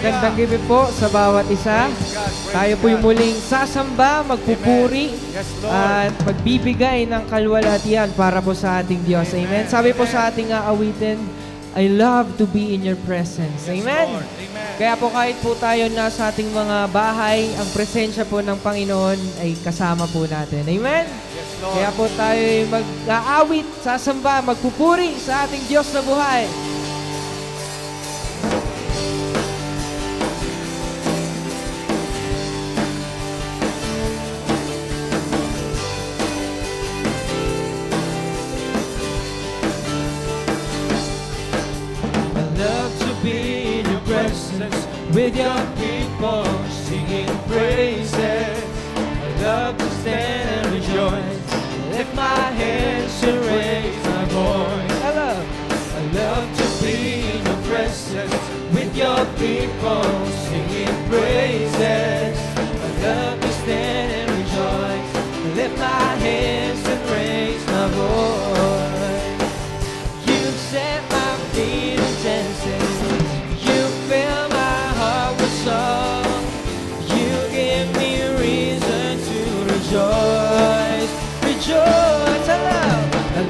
Magandang gabi po sa bawat isa. Tayo po'y muling sasamba, magpupuri, at magbibigay ng kalwalhatian para po sa ating Diyos. Amen. Sabi po sa ating aawitin, I love to be in your presence. Amen. Kaya po kahit po tayo nasa ating mga bahay, ang presensya po ng Panginoon ay kasama po natin. Amen. Kaya po tayo mag-aawit, sasamba, magpupuri sa ating Diyos na buhay. With your people singing praises, I love to stand and rejoice, lift my hands and raise my voice. I love to be in your presence. With your people singing praises, I love to stand and rejoice, lift my hands and raise my voice. You set my feet in dancing. You fill my heart with song. You give me reason to rejoice. Rejoice, I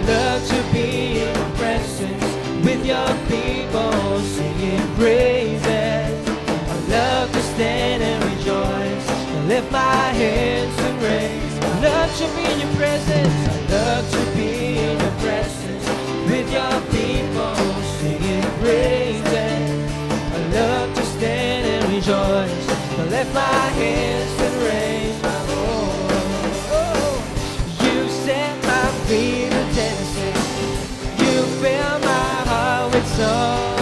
love to be in your presence. With your people singing praises. I love to stand and rejoice. Lift my hands and raise. I love to be in your presence. I love to be in your presence. With your people singing praises. I love to stand and rejoice, to lift my hands and raise my voice. Oh, you set my feet a dancing. You fill my heart with song.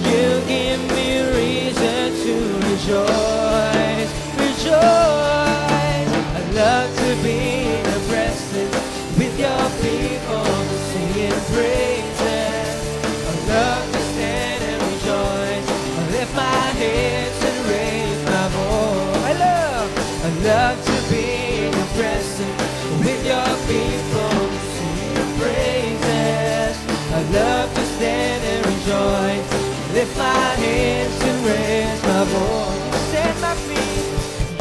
You give me reason to rejoice. Rejoice. I love to be in the presence with your people singing praises. I love to stand and rejoice. Lift my hands and raise my voice. I love to be in your presence with your people singing praises. I love to stand and rejoice. Lift my hands and raise my voice. Set my feet,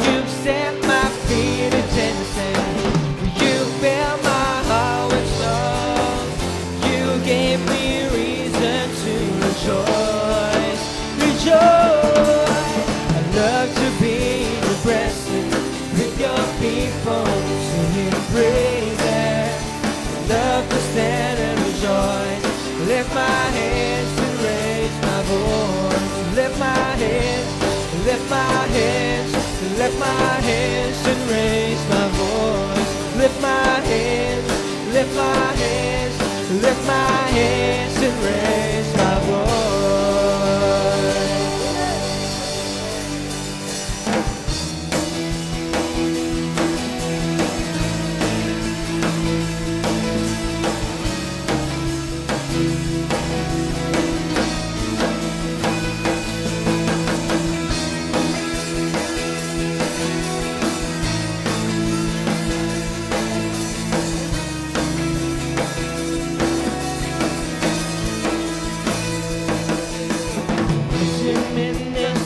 you set my feet a dancing. You fill my heart with song. You gave me reason to rejoice. Rejoice. I love to be in your presence with your people singing praises. I love to stand and rejoice. Lift my hands and raise my voice. Lift my hands, lift my hands, lift my hands and raise my voice. Lift my hands, lift my hands, lift my hands and raise my voice.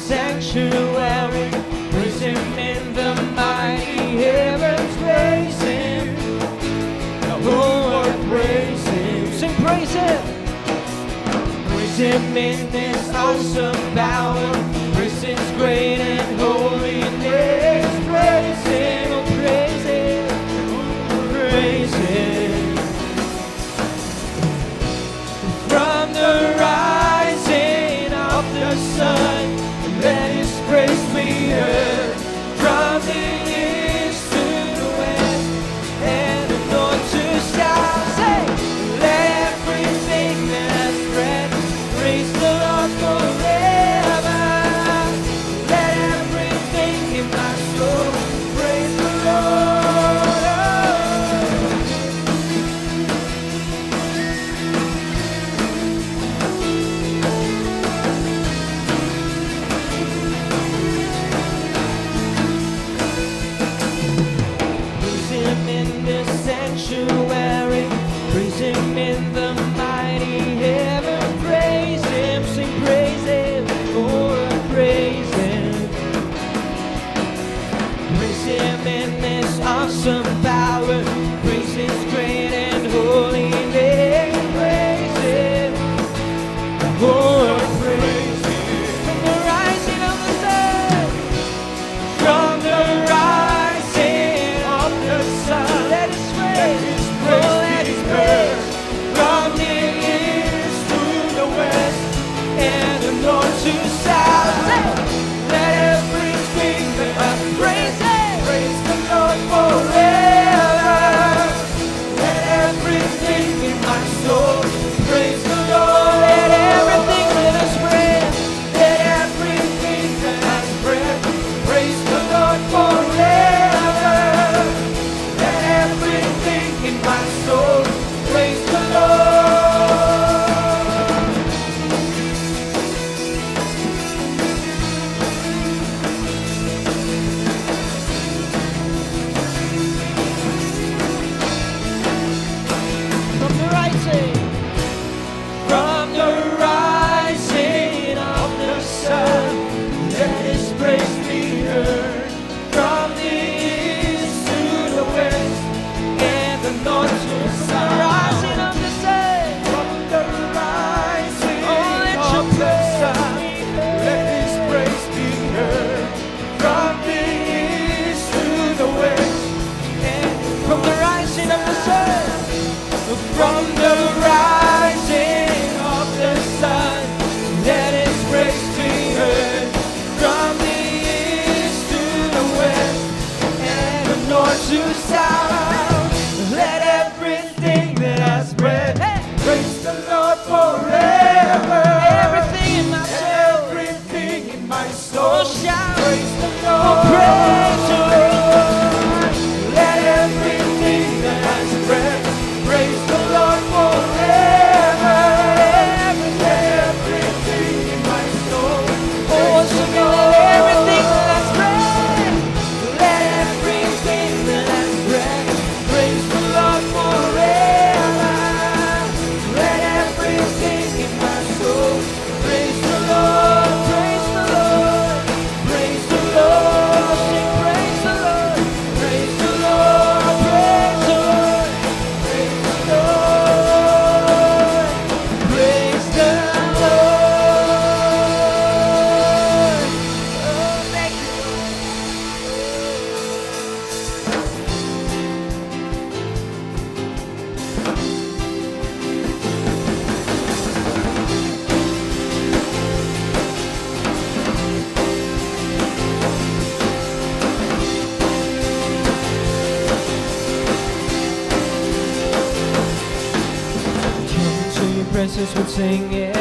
Sanctuary, praise him in the mighty heavens, praise him, the whole world praise him, sing praise him in his awesome power, praise his great and holiness, praise him, oh praise him, praise him, from the rising of the sun. Let his praise be heard from the east to the west and the north to south. Say, let everything that has breath praise the Lord forever. Let awesome power. Praise His great and holy name. Praise Him. Oh, praise Him. From the rising of the sun. From the rising of the sun. Let His praise. Oh, let His praise. From the east to the west and the north to south. Let everything that has praise Him. Praise the Lord forever. Let everything in my soul praise the Lord. Let everything that has breath. Let everything that has breath praise the Lord forever. Let everything in my soul praise the Lord. From the rising of the sun, let His praise be heard. From the east to the west and the north to the south. Rising of the sun, from the rising of the sun, let His praise be heard. From the east to the west and from the rising of the sun. From the rising of the sun, let His praise be heard. From the east to the west and the north to south, let everything that has breath praise the Lord forever. Everything in my soul, everything in my soul, shout praise the Lord. Praise the Lord. Let everything that has breath praise the Lord forever. Everything in my soul. Oh, so let everything that has breath. Let everything that has breath praise the Lord forever. Let everything in my soul praise the Lord. Praise the Lord. Praise the Lord. Sing praise the Lord. Praise the Lord. Praise the Lord. Praise the Lord. Praise the Lord. Oh, thank you, Come into your presence with singing.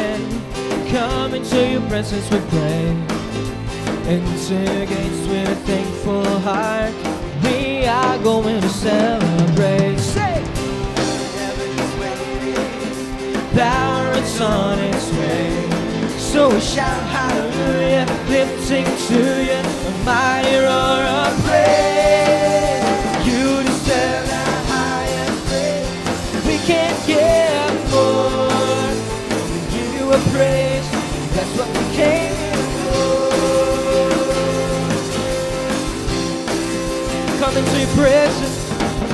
Come into your presence with praise. Enter your gates with a thankful heart. We are going to celebrate. Say, heaven is waiting. Power is on its way. So we shout hallelujah, lifting to you a mighty roar of praise. You deserve the highest praise. We can't give more. We give you a praise. That's what we came here for. Come into your presence.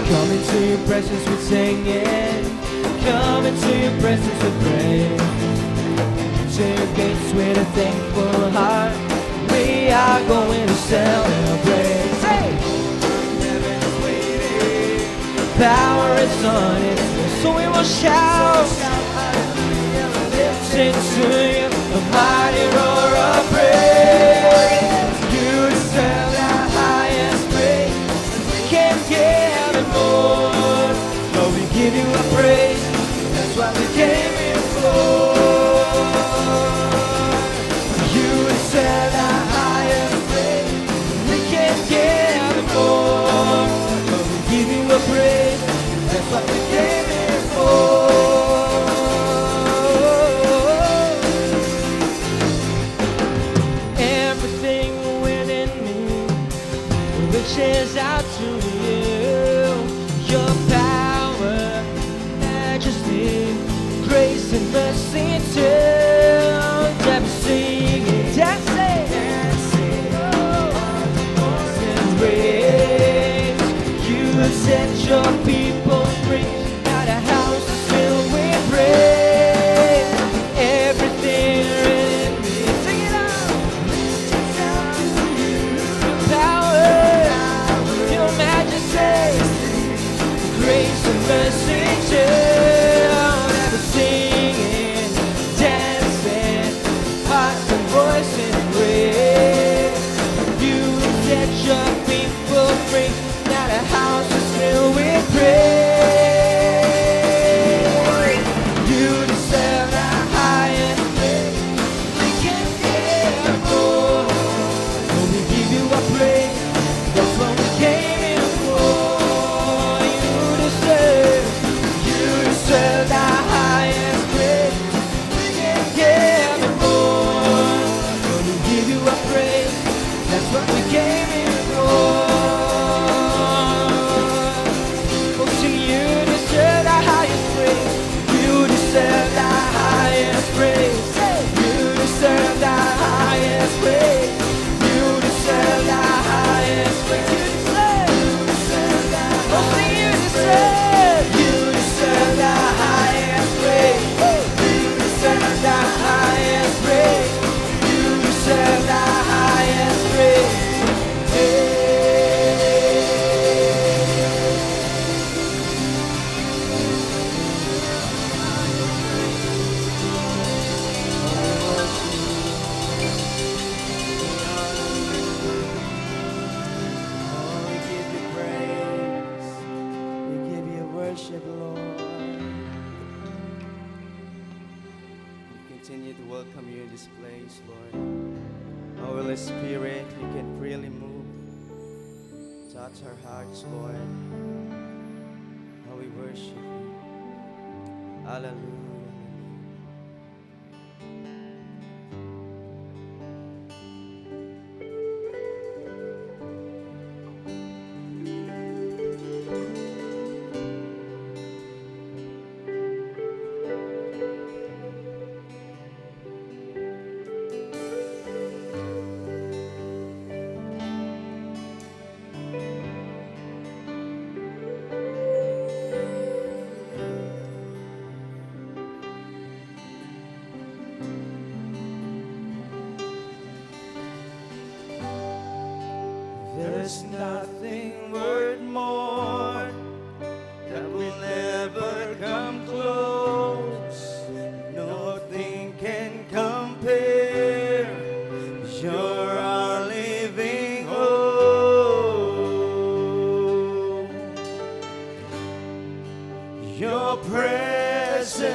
Come into your presence with singing. Come into your presence with praise. Enter your gates with a thankful heart. We are going to celebrate. Say, heaven is waiting. Power is on its way. So we will shout, lifting to you a mighty roar of praise. You deserve the highest praise. We can't give it more. Lord, we give you a praise. That's what we came here for. You deserve the highest praise. We can't give it more. Lord, we give you a praise. That's what we came here for. Everything within me reaches out to you. Your power, majesty. never sing still, never singing, dancing, heart and voice in praise. You set your people free, now the house is filled with praise. You deserve the highest praise. We can give more. When we give you our praise, that's what we came in for. You deserve the highest praise. We can give it more. When we give you our praise, that's what we came in for. Oh, sing, you deserve the highest praise. You deserve the highest praise. You deserve the highest praise. You deserve the highest praise. You deserve the oh, sing, you deserve the highest praise. You deserve the highest praise. You deserve the highest praise. We give you praise. We give you worship, Lord. We continue to welcome you in this place, Lord. Holy Spirit, you can freely move. Touch our hearts, Lord. How we worship you. Hallelujah. There's nothing worth more that will ever come close. Nothing can compare. You're our living hope. Your presence,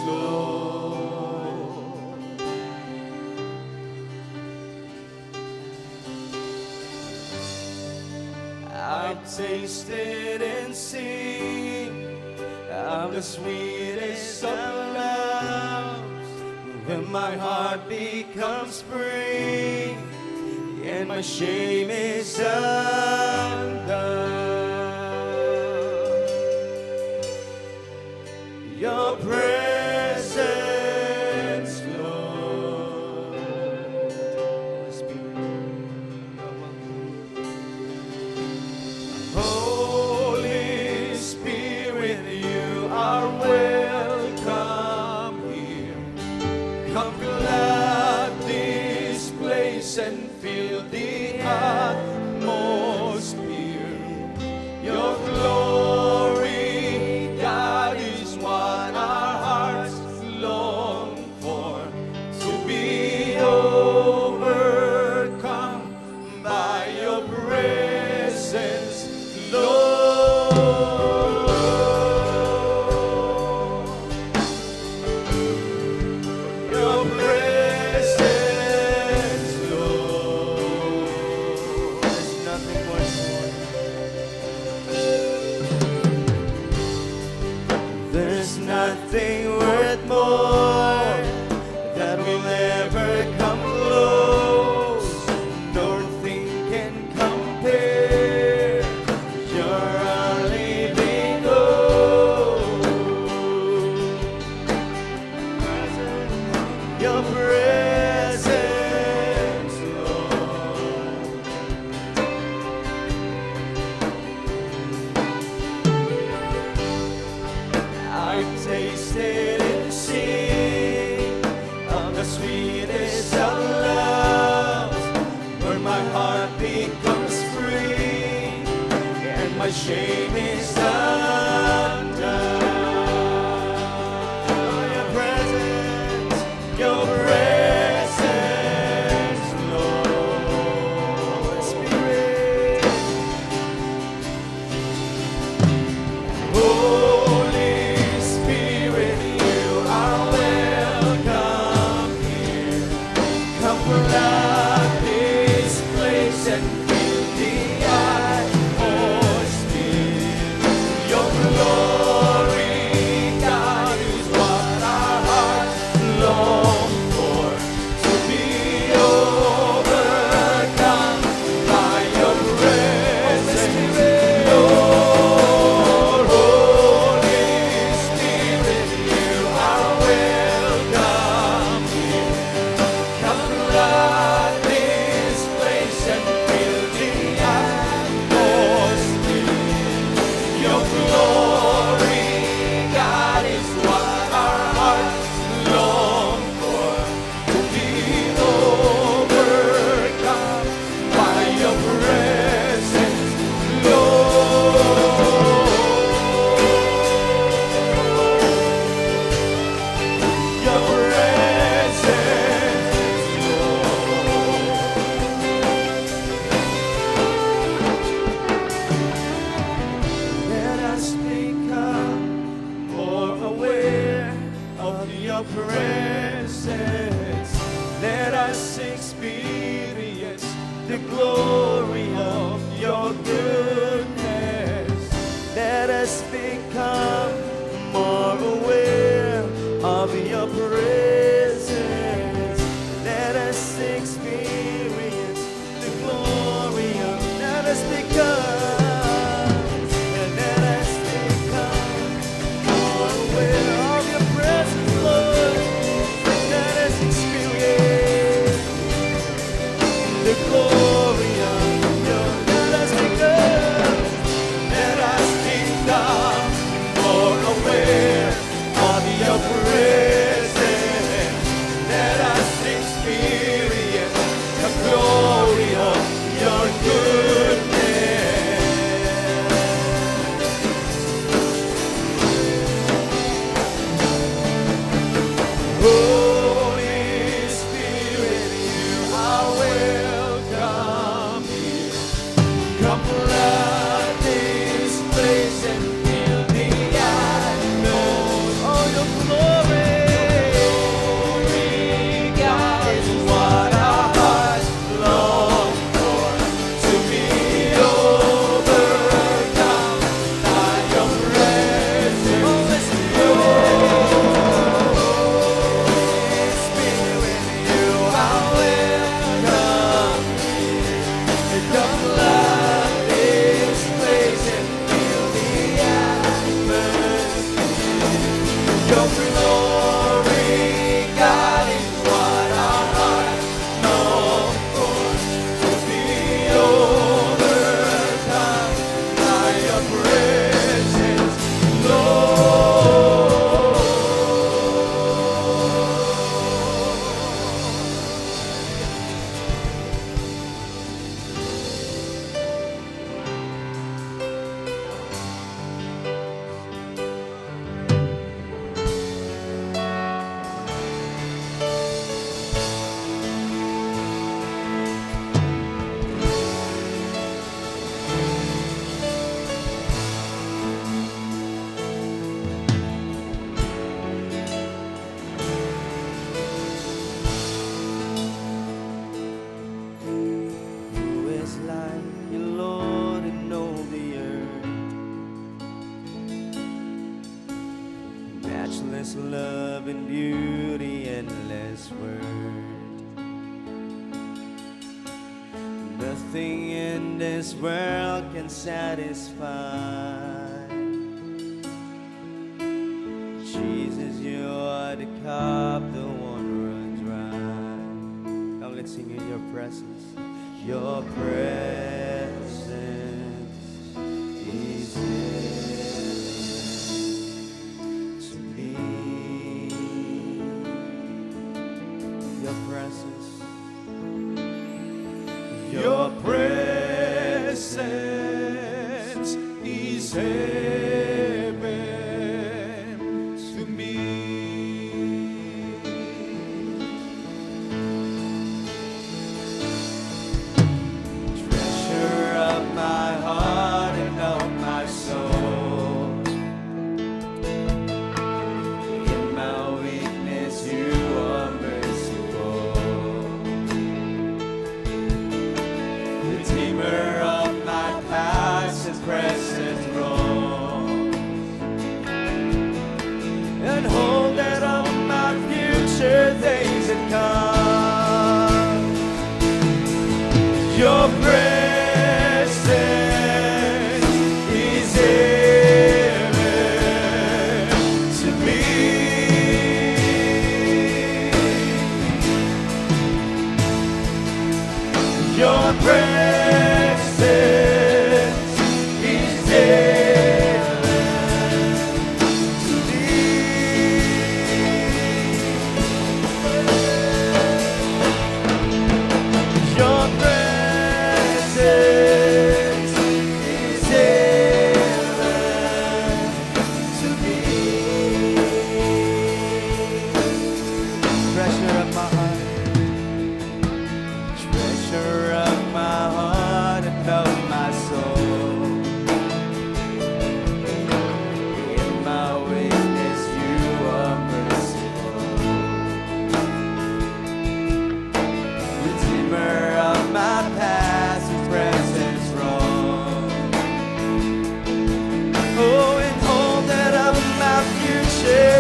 Lord. I've tasted and seen of the sweetest of loves, when my heart becomes free and my shame is undone. Your presence, Lord. Holy Spirit, Holy Spirit, you are welcome here. Come flood this place and fill the atmosphere. Your glory, God, is what our hearts long for. To be overcome by your presence, Lord. Your presence, Lord. There's nothing worth more. There's nothing worth more that will ever come close. Nothing can compare. You're our living hope. Your presence, Lord. I've tasted and seen of the sweetest of loves, where my heart becomes free and my shame is undone. us become more aware of your presence. Let us experience the glory of. Let us become, and let us become more aware of your presence, Lord. Let us experience the glory of your. Let us become, let us become more aware of your presence. Let us experience the glory of your goodness. Holy Spirit, you are welcome here. Come flood this place and fill the atmosphere. Oh, your glory, God, is what our hearts long for. To be overcome by your presence. Holy Spirit, you are welcome here. Come flood this place and fill the atmosphere. Your glory, God, is what our hearts long for. To be overcome by your presence, Lord. Who is like you, Lord, in all the earth? Matchless love and beauty, endless word. Nothing in this world can satisfy. Jesus, you're the cup the one run dry. Come, let's sing in your presence. Your presence is heaven to me. Your presence. Your presence is heaven to me. Treasure of my heart and of my soul. In my weakness, you are merciful. Redeemer of my past and present wrong.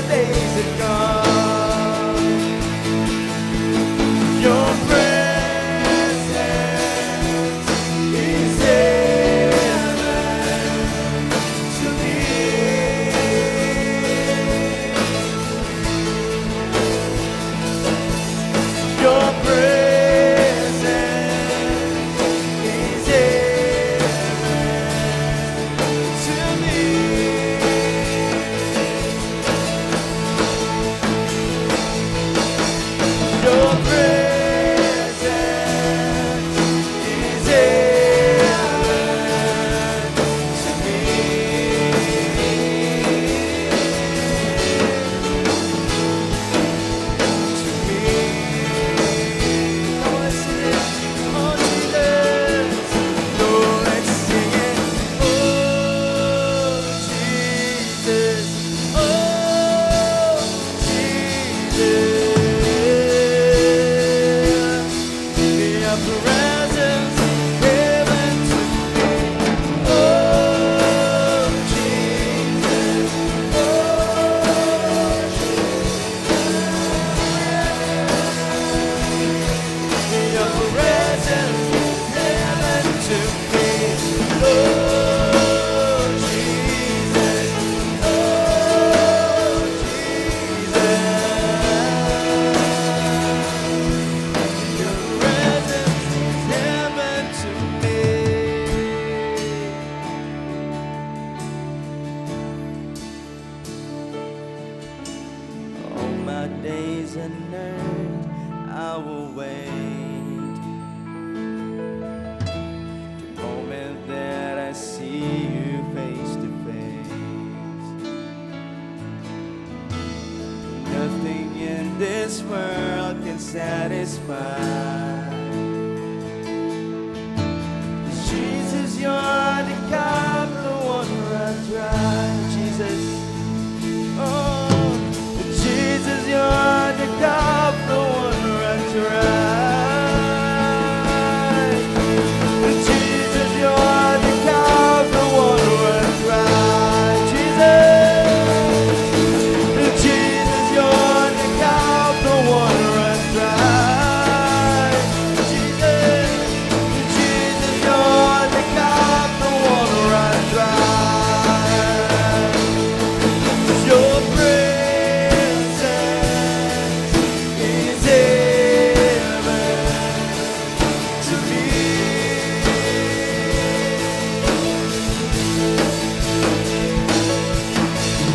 better days are gone. Your presence is heaven to me. Your presence is heaven to me. Your presence is heaven to me. To me. Oh, let's sing it. Oh, Jesus. Oh, let's sing it. Oh, Jesus. Oh, Jesus. Your presence is heaven to me. Oh, Jesus. Oh, your presence is heaven to me. Oh, Jesus. Oh, Jesus. Your presence is heaven to me. All my days on earth, I will wait. The moment that I see you face to face. Nothing in this world can satisfy. Jesus, you're the cup, the one I dry. Jesus, oh, Jesus, you're the cup, the one I dry. Jesus, you're the cup, the one I dry. Jesus, Jesus, you're the cup, the one I dry. Jesus, Jesus, you're the cup, the one I dry. Your presence is heaven to me.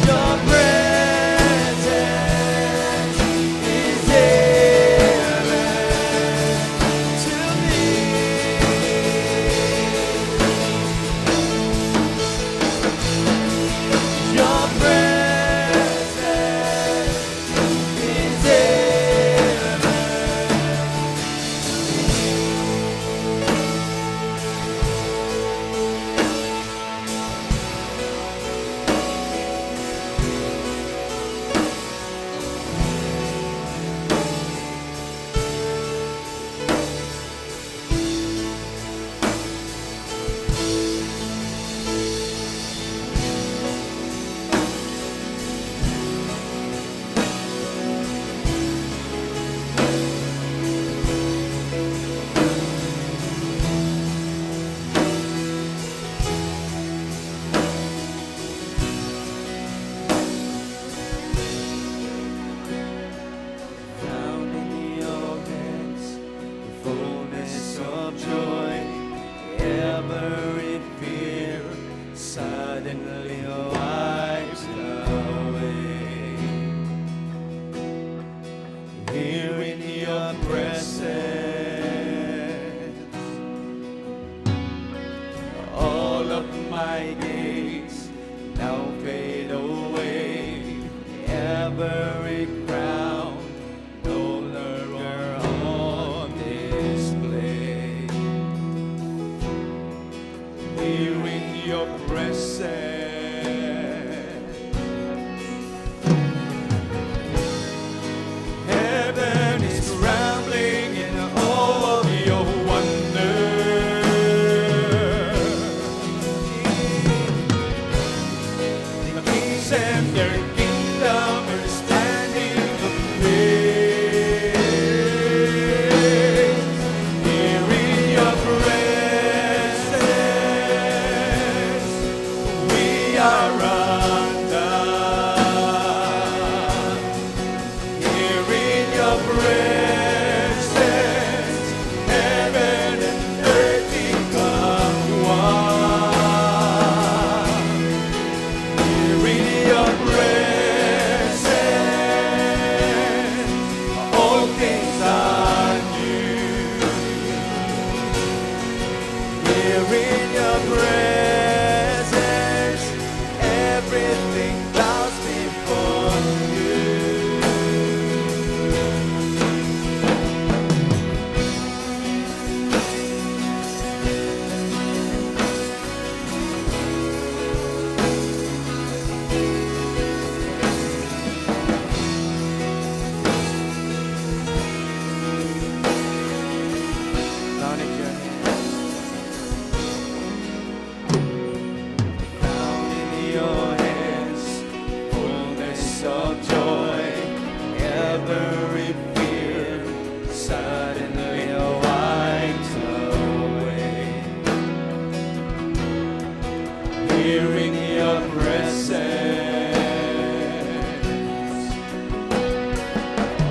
Your presence is heaven to me. Your presence is found in your hands the fullness of joy. Every fear suddenly wipes away. Here in your presence, all of my days now fade away. Every crown no longer on display. Here in your presence, heaven is trembling in all of your wonder. The kings and their kingdom are here in your presence.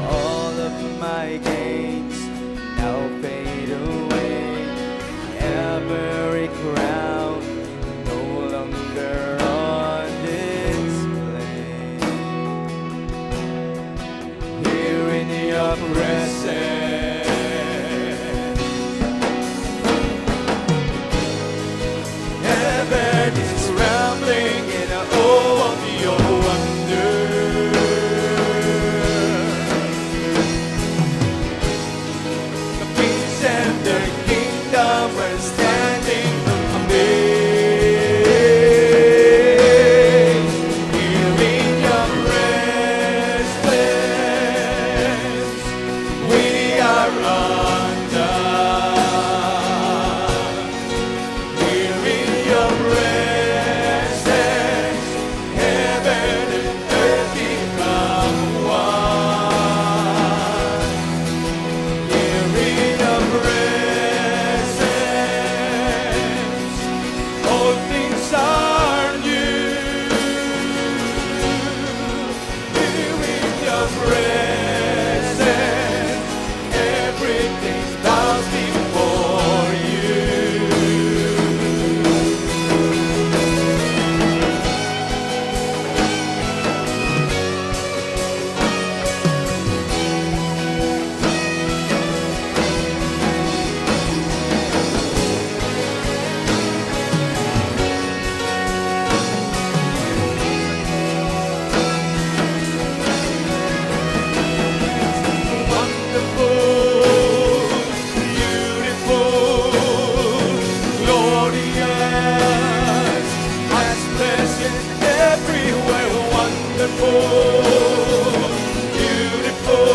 All of my gains now fade away. Every crown no longer on display. Here in your presence. Heaven is trembling in awe of your wonder. The kings and their kingdom are standing amazed. Here in your presence, we are undone. Here in your presence, heaven and earth become one. Here in your presence, all things are new. Here in your presence, everything bows before you. Wonderful, beautiful, glorious, as blessed everywhere. Wonderful, beautiful,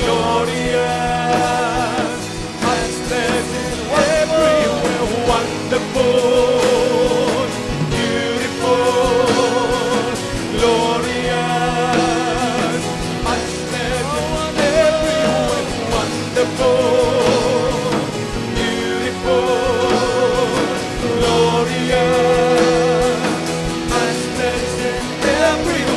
glorious, as blessed everywhere. Wonderful, beautiful, glorious, as blessed everywhere. Wonderful, beautiful, glorious, as blessed everywhere.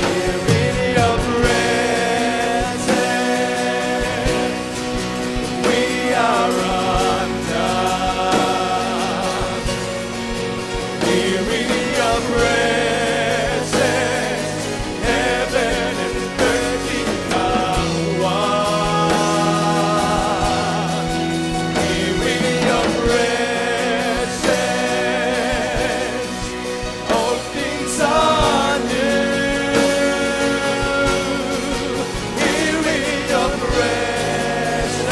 Here in your presence, we are undone. Here in your presence, heaven and earth become one. Here in your presence, all things are new. Here in your presence,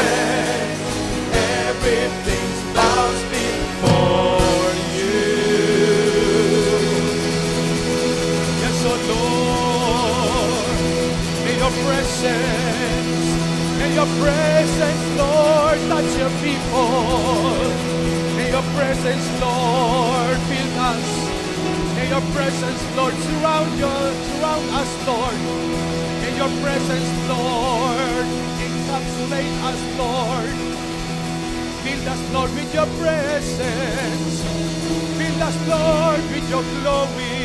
everything bows before you. Yes, oh Lord, in your presence, Lord, touch your people. In your presence, Lord, fill us. In your presence, Lord, surround us, Lord. In your presence, Lord, encapsulate us, Lord. Fill us, Lord, with your presence. Fill us, Lord, with your glory.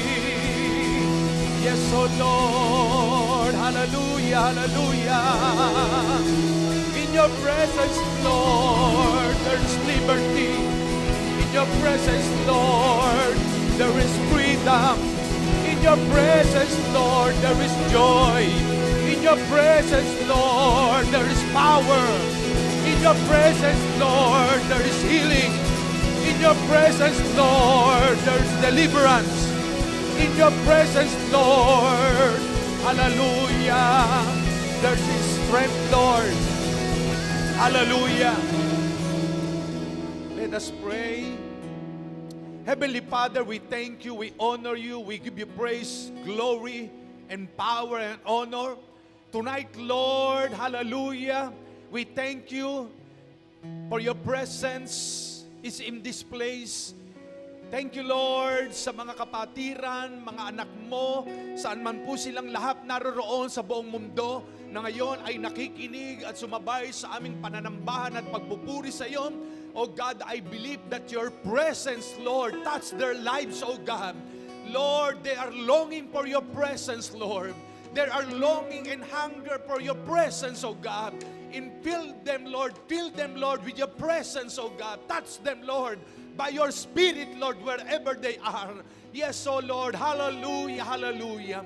Yes, oh Lord, hallelujah, hallelujah. In your presence, Lord, there is liberty. In your presence, Lord, there is freedom. In your presence, Lord, there is joy. In your presence, Lord, there is power. In your presence, Lord, there is healing. In your presence, Lord, there is deliverance. In your presence, Lord, hallelujah, there is strength, Lord. Hallelujah. Let us pray. Heavenly Father, we thank you, we honor you, we give you praise, glory, and power and honor. Tonight, Lord, hallelujah, we thank you for your presence is in this place. Thank you, Lord, sa mga kapatiran, mga anak mo, saan man po silang lahat naroroon sa buong mundo, na ngayon ay nakikinig at sumabay sa aming pananambahan at pagpupuri sa iyo. Oh God, I believe that your presence, Lord, touch their lives, oh God. Lord, they are longing for your presence, Lord. They are longing and hunger for your presence, oh God. And fill them, Lord, with your presence, oh God. Touch them, Lord, by your Spirit, Lord, wherever they are. Yes, oh Lord, hallelujah, hallelujah.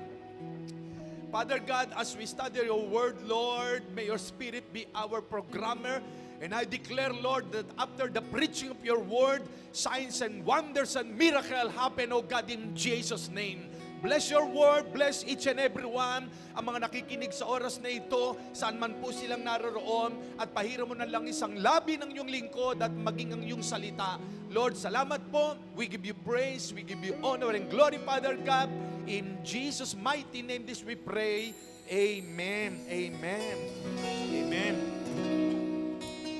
Father God, as we study your word, Lord, may your Spirit be our programmer. And I declare, Lord, that after the preaching of your word, signs and wonders and miracles happen, oh God, in Jesus' name. Bless your word, bless each and every one, ang mga nakikinig sa oras na ito, saan man po silang naroroon, at pahira mo na lang isang labi ng iyong lingkod at maging ang iyong salita. Lord, salamat po. We give you praise, we give you honor and glory, Father God. In Jesus' mighty name this we pray. Amen. Amen. Amen.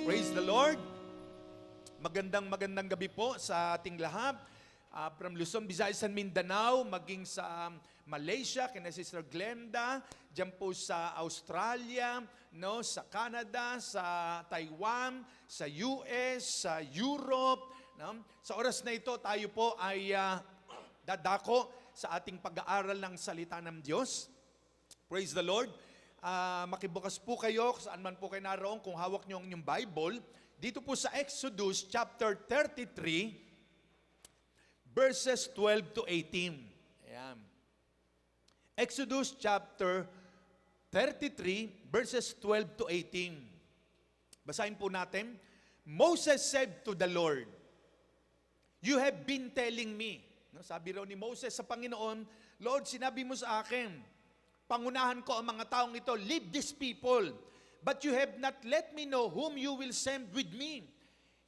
Praise the Lord. Magandang gabi po sa ating lahat. From Luzon, Visayas, and Mindanao, maging sa Malaysia, kina Sister Glenda, dyan po sa Australia, no, sa Canada, sa Taiwan, sa US, sa Europe. No? Sa oras na ito, tayo po ay dadako sa ating pag-aaral ng salita ng Diyos. Praise the Lord. Makibukas po kayo, saan man po kayo naroon, kung hawak niyo ang inyong Bible. Dito po sa Exodus chapter 33, verses 12 to 18. Ayan. Exodus chapter 33, verses 12 to 18. Basahin po natin. Moses said to the Lord, "You have been telling me." No, sabi raw ni Moses sa Panginoon, "Lord, sinabi mo sa akin, pangunahan ko ang mga taong ito, leave these people. But you have not let me know whom you will send with me."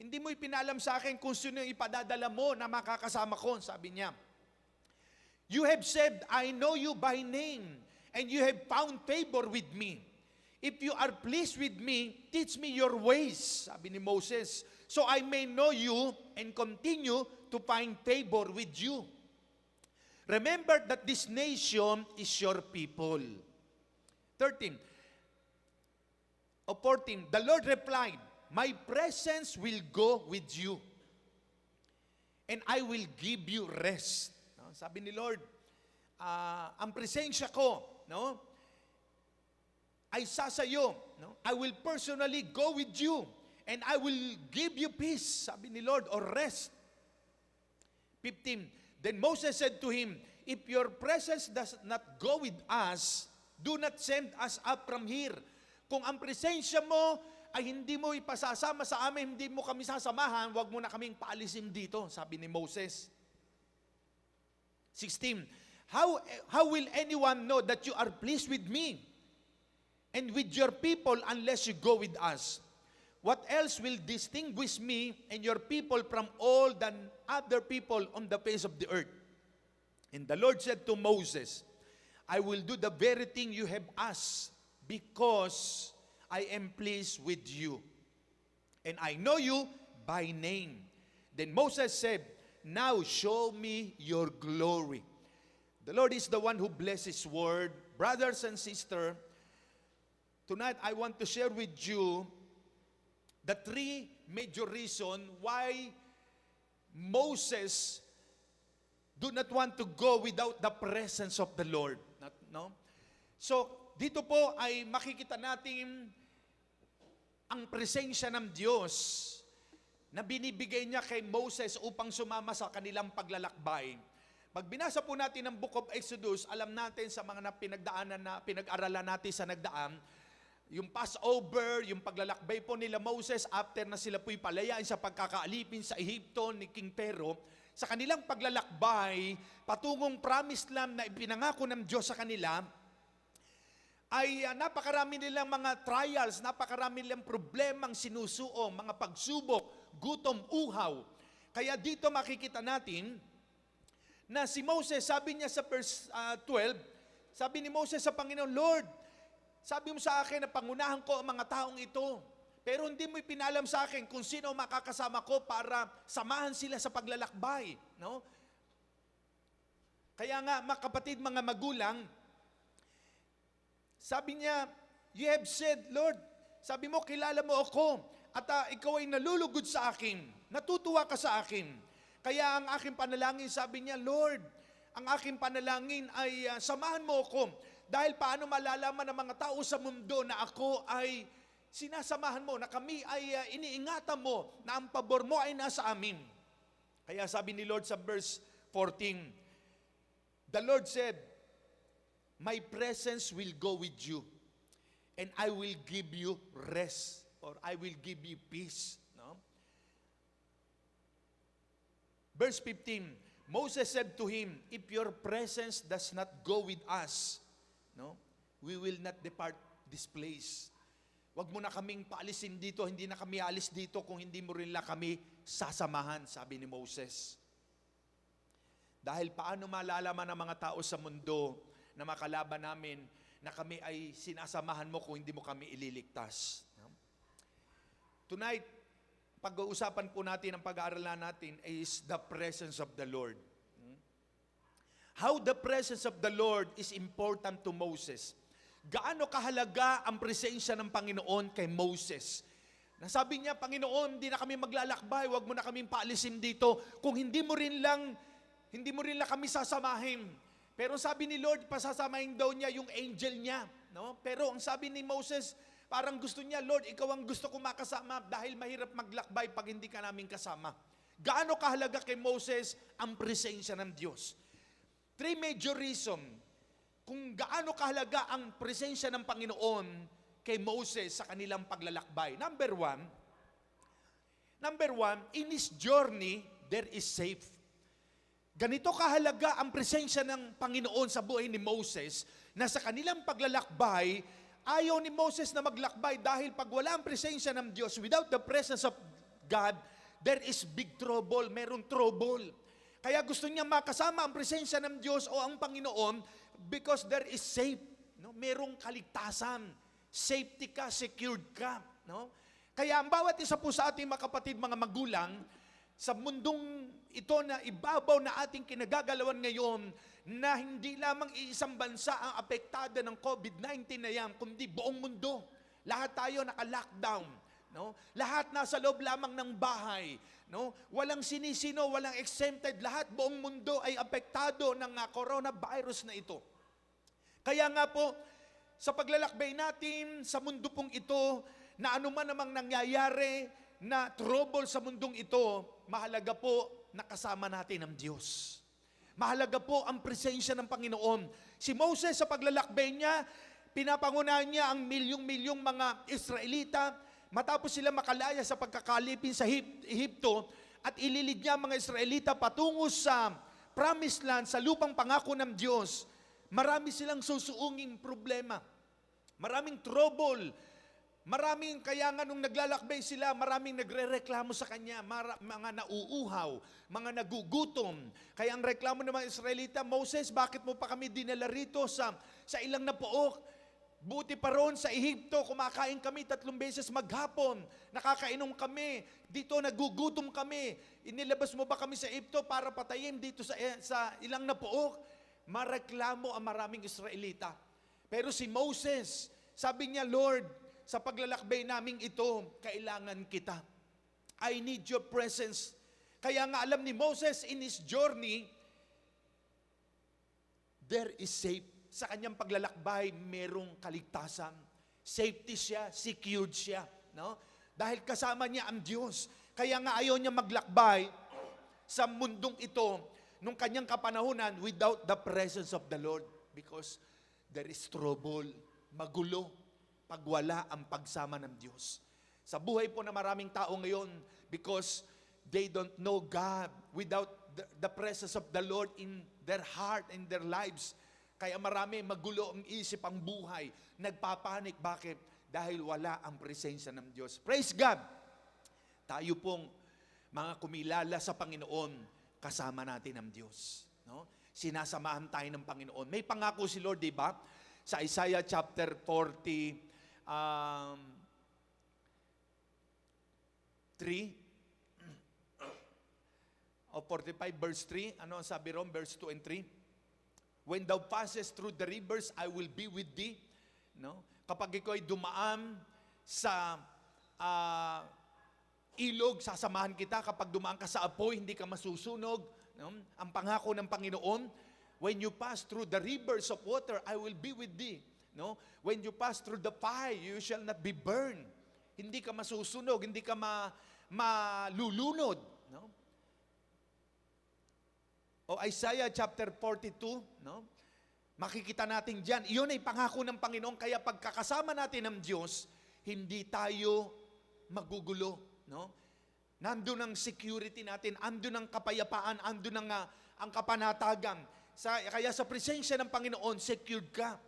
Hindi mo ipinalam sa akin kung sino yung ipadadala mo na makakasama ko, sabi niya. "You have said, I know you by name, and you have found favor with me. If you are pleased with me, teach me your ways," sabi ni Moses, "so I may know you and continue to find favor with you. Remember that this nation is your people." 13. 14. The Lord replied, "My presence will go with you, and I will give you rest." No? Sabi ni Lord, ang presensya ko, no, ay sasayo. No? I will personally go with you, and I will give you peace, sabi ni Lord, or rest. 15. Then Moses said to him, "If your presence does not go with us, do not send us up from here." Kung ang presensya mo ay hindi mo ipasasama sa amin, hindi mo kami sasamahan, wag mo na kaming paalisin dito, sabi ni Moses. 16. How will anyone know that you are pleased with me and with your people unless you go with us? What else will distinguish me and your people from all the other people on the face of the earth? And the Lord said to Moses, "I will do the very thing you have asked, because I am pleased with you, and I know you by name." Then Moses said, "Now show me your glory." The Lord is the one who blesses His word. Brothers and sisters, tonight I want to share with you the three major reasons why Moses do not want to go without the presence of the Lord. No? So, dito po ay makikita natin ang presensya ng Diyos na binibigay niya kay Moses upang sumama sa kanilang paglalakbay. Pag binasa po natin ang Book of Exodus, alam natin sa mga pinag-aralan natin sa nagdaan, yung Passover, yung paglalakbay po nila Moses after na sila po'y palayain sa pagkakaalipin sa Ehipto ni King Pharaoh, sa kanilang paglalakbay, patungong promised land na ipinangako ng Diyos sa kanila, ay napakarami nilang mga trials, napakarami nilang problemang sinusuong, mga pagsubok, gutom, uhaw. Kaya dito makikita natin na si Moses, sabi niya sa verse 12, sabi ni Moses sa Panginoon, "Lord, sabi mo sa akin na pangunahan ko ang mga taong ito. pero hindi mo ipinalam sa akin kung sino makakasama ko para samahan sila sa paglalakbay. No? Kaya nga, mga kapatid, mga magulang, sabi niya, you have said, Lord, sabi mo, kilala mo ako, at ikaw ay nalulugod sa akin, natutuwa ka sa akin. Kaya ang aking panalangin, sabi niya, Lord, ang aking panalangin ay samahan mo ako. Dahil paano malalaman ng mga tao sa mundo na ako ay sinasamahan mo, na kami ay iniingatan mo, na ang pabor mo ay nasa amin. Kaya sabi ni Lord sa verse 14, the Lord said, my presence will go with you, and I will give you rest, or I will give you peace. No? Verse 15, Moses said to him, if your presence does not go with us, no, we will not depart this place. Wag mo na kaming paalisin dito, hindi na kami alis dito kung hindi mo rin lang kami sasamahan, sabi ni Moses. Dahil paano malalaman ng mga tao sa mundo na makalaban namin na kami ay sinasamahan mo kung hindi mo kami ililigtas. Tonight, pag-uusapan po natin, ang pag-aaralan natin is the presence of the Lord. How the presence of the Lord is important to Moses. Gaano kahalaga ang presensya ng Panginoon kay Moses. Nasabi niya, Panginoon, hindi na kami maglalakbay, wag mo na kaming paalisin dito kung hindi mo rin lang kami sasamahin. Pero sabi ni Lord, pasasamahin daw niya yung angel niya. No? Pero ang sabi ni Moses, parang gusto niya, Lord, ikaw ang gusto kong makasama dahil mahirap maglakbay pag hindi ka namin kasama. Gaano kahalaga kay Moses ang presensya ng Diyos? 3 major reasons kung gaano kahalaga ang presensya ng Panginoon kay Moses sa kanilang paglalakbay. Number one, in his journey, there is safe. Ganito kahalaga ang presensya ng Panginoon sa buhay ni Moses na sa kanilang paglalakbay, ayaw ni Moses na maglakbay dahil pag wala ang presensya ng Diyos, without the presence of God, there is big trouble, merong trouble. Kaya gusto niya makasama ang presensya ng Diyos o ang Panginoon because there is safe. No? Merong kaligtasan. Safety ka, secured ka. No? Kaya ang bawat isa po sa ating mga kapatid, mga magulang, sa mundong ito na ibabaw na ating kinagagalawan ngayon, na hindi lamang iisang bansa ang apektado ng COVID-19 na yan, kundi buong mundo. Lahat tayo naka-lockdown. No? Lahat nasa loob lamang ng bahay. No? Walang sinisino, walang exempted. Lahat buong mundo ay apektado ng coronavirus na ito. Kaya nga po, sa paglalakbay natin sa mundo pong ito, na anuman namang nangyayari na trouble sa mundong ito, mahalaga po na kasama natin ang Diyos. Mahalaga po ang presensya ng Panginoon. Si Moses sa paglalakbay niya, pinapangunahan niya ang milyong-milyong mga Israelita. Matapos sila makalaya sa pagkakalipin sa Ehipto at ililid niya mga Israelita patungo sa promised land, sa lupang pangako ng Diyos, marami silang susuunging problema. Maraming trouble. Maraming, kaya nga nung naglalakbay sila, maraming nagre-reklamo sa kanya, mga nauuhaw, mga nagugutom. Kaya ang reklamo ng mga Israelita, Moses, bakit mo pa kami dinala rito sa ilang na pook? Buti pa roon sa Ehipto, kumakain kami 3 beses maghapon. Nakakainom kami. Dito nagugutom kami. Inilabas mo ba kami sa Ehipto para patayin dito sa ilang na pook? Mareklamo ang maraming Israelita. Pero si Moses, sabi niya, Lord, sa paglalakbay naming ito, kailangan kita. I need your presence. Kaya nga alam ni Moses, in his journey, there is safe. Sa kanyang paglalakbay, merong kaligtasan. Safety siya, secured siya. No? Dahil kasama niya ang Diyos. Kaya nga ayaw niya maglakbay sa mundong ito nung kanyang kapanahunan without the presence of the Lord. Because there is trouble, magulo, pag wala ang pagsama ng Diyos. Sa buhay po na maraming tao ngayon, because they don't know God, without the presence of the Lord in their heart, in their lives, kaya marami magulo ang isip, ang buhay. Nagpapanik. Bakit? Dahil wala ang presensya ng Diyos. Praise God! Tayo pong mga kumilala sa Panginoon, kasama natin ang Diyos. No? Sinasamahan tayo ng Panginoon. May pangako si Lord, di ba? Sa Isaiah chapter 40, 3, o 45 verse 3, ano ang sabi ron, verse 2 and 3? When thou passest through the rivers, I will be with thee. No? Kapag ikaw ay dumaan sa ilog, sasamahan kita. Kapag dumaan ka sa apoy, hindi ka masusunog. No? Ang pangako ng Panginoon, when you pass through the rivers of water, I will be with thee. No? When you pass through the fire, you shall not be burned. Hindi ka masusunog, hindi ka malulunod. No? O Isaiah chapter 42, no? Makikita natin diyan, iyon ay pangako ng Panginoon, kaya pagkakasama natin ng Diyos, hindi tayo magugulo, no? Nandun ang security natin, andun ang kapayapaan, andun ang kapanatagan. Kaya sa presensya ng Panginoon, secured ka.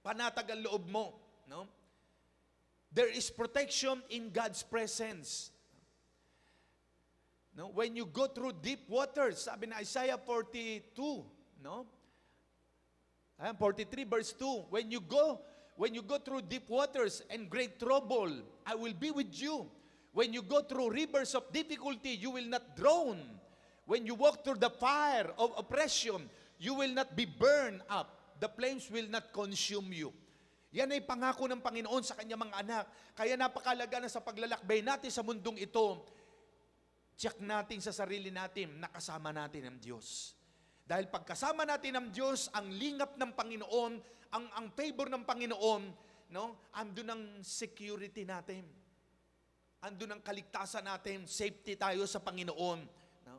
Panatag ang loob mo, no? There is protection in God's presence. No, when you go through deep waters, sabi na Isaiah 42, no? 43 verse 2, when you go through deep waters and great trouble, I will be with you. When you go through rivers of difficulty, you will not drown. When you walk through the fire of oppression, you will not be burned up. The flames will not consume you. Yan ay pangako ng Panginoon sa kanyang mga anak. Kaya napakalaga na sa paglalakbay natin sa mundong ito, check natin sa sarili natin, nakasama natin ang Diyos. Dahil pagkasama natin ang Diyos, ang lingap ng Panginoon, ang favor ng Panginoon, no? Andun ang security natin. Andun ang kaligtasan natin, safety tayo sa Panginoon. No?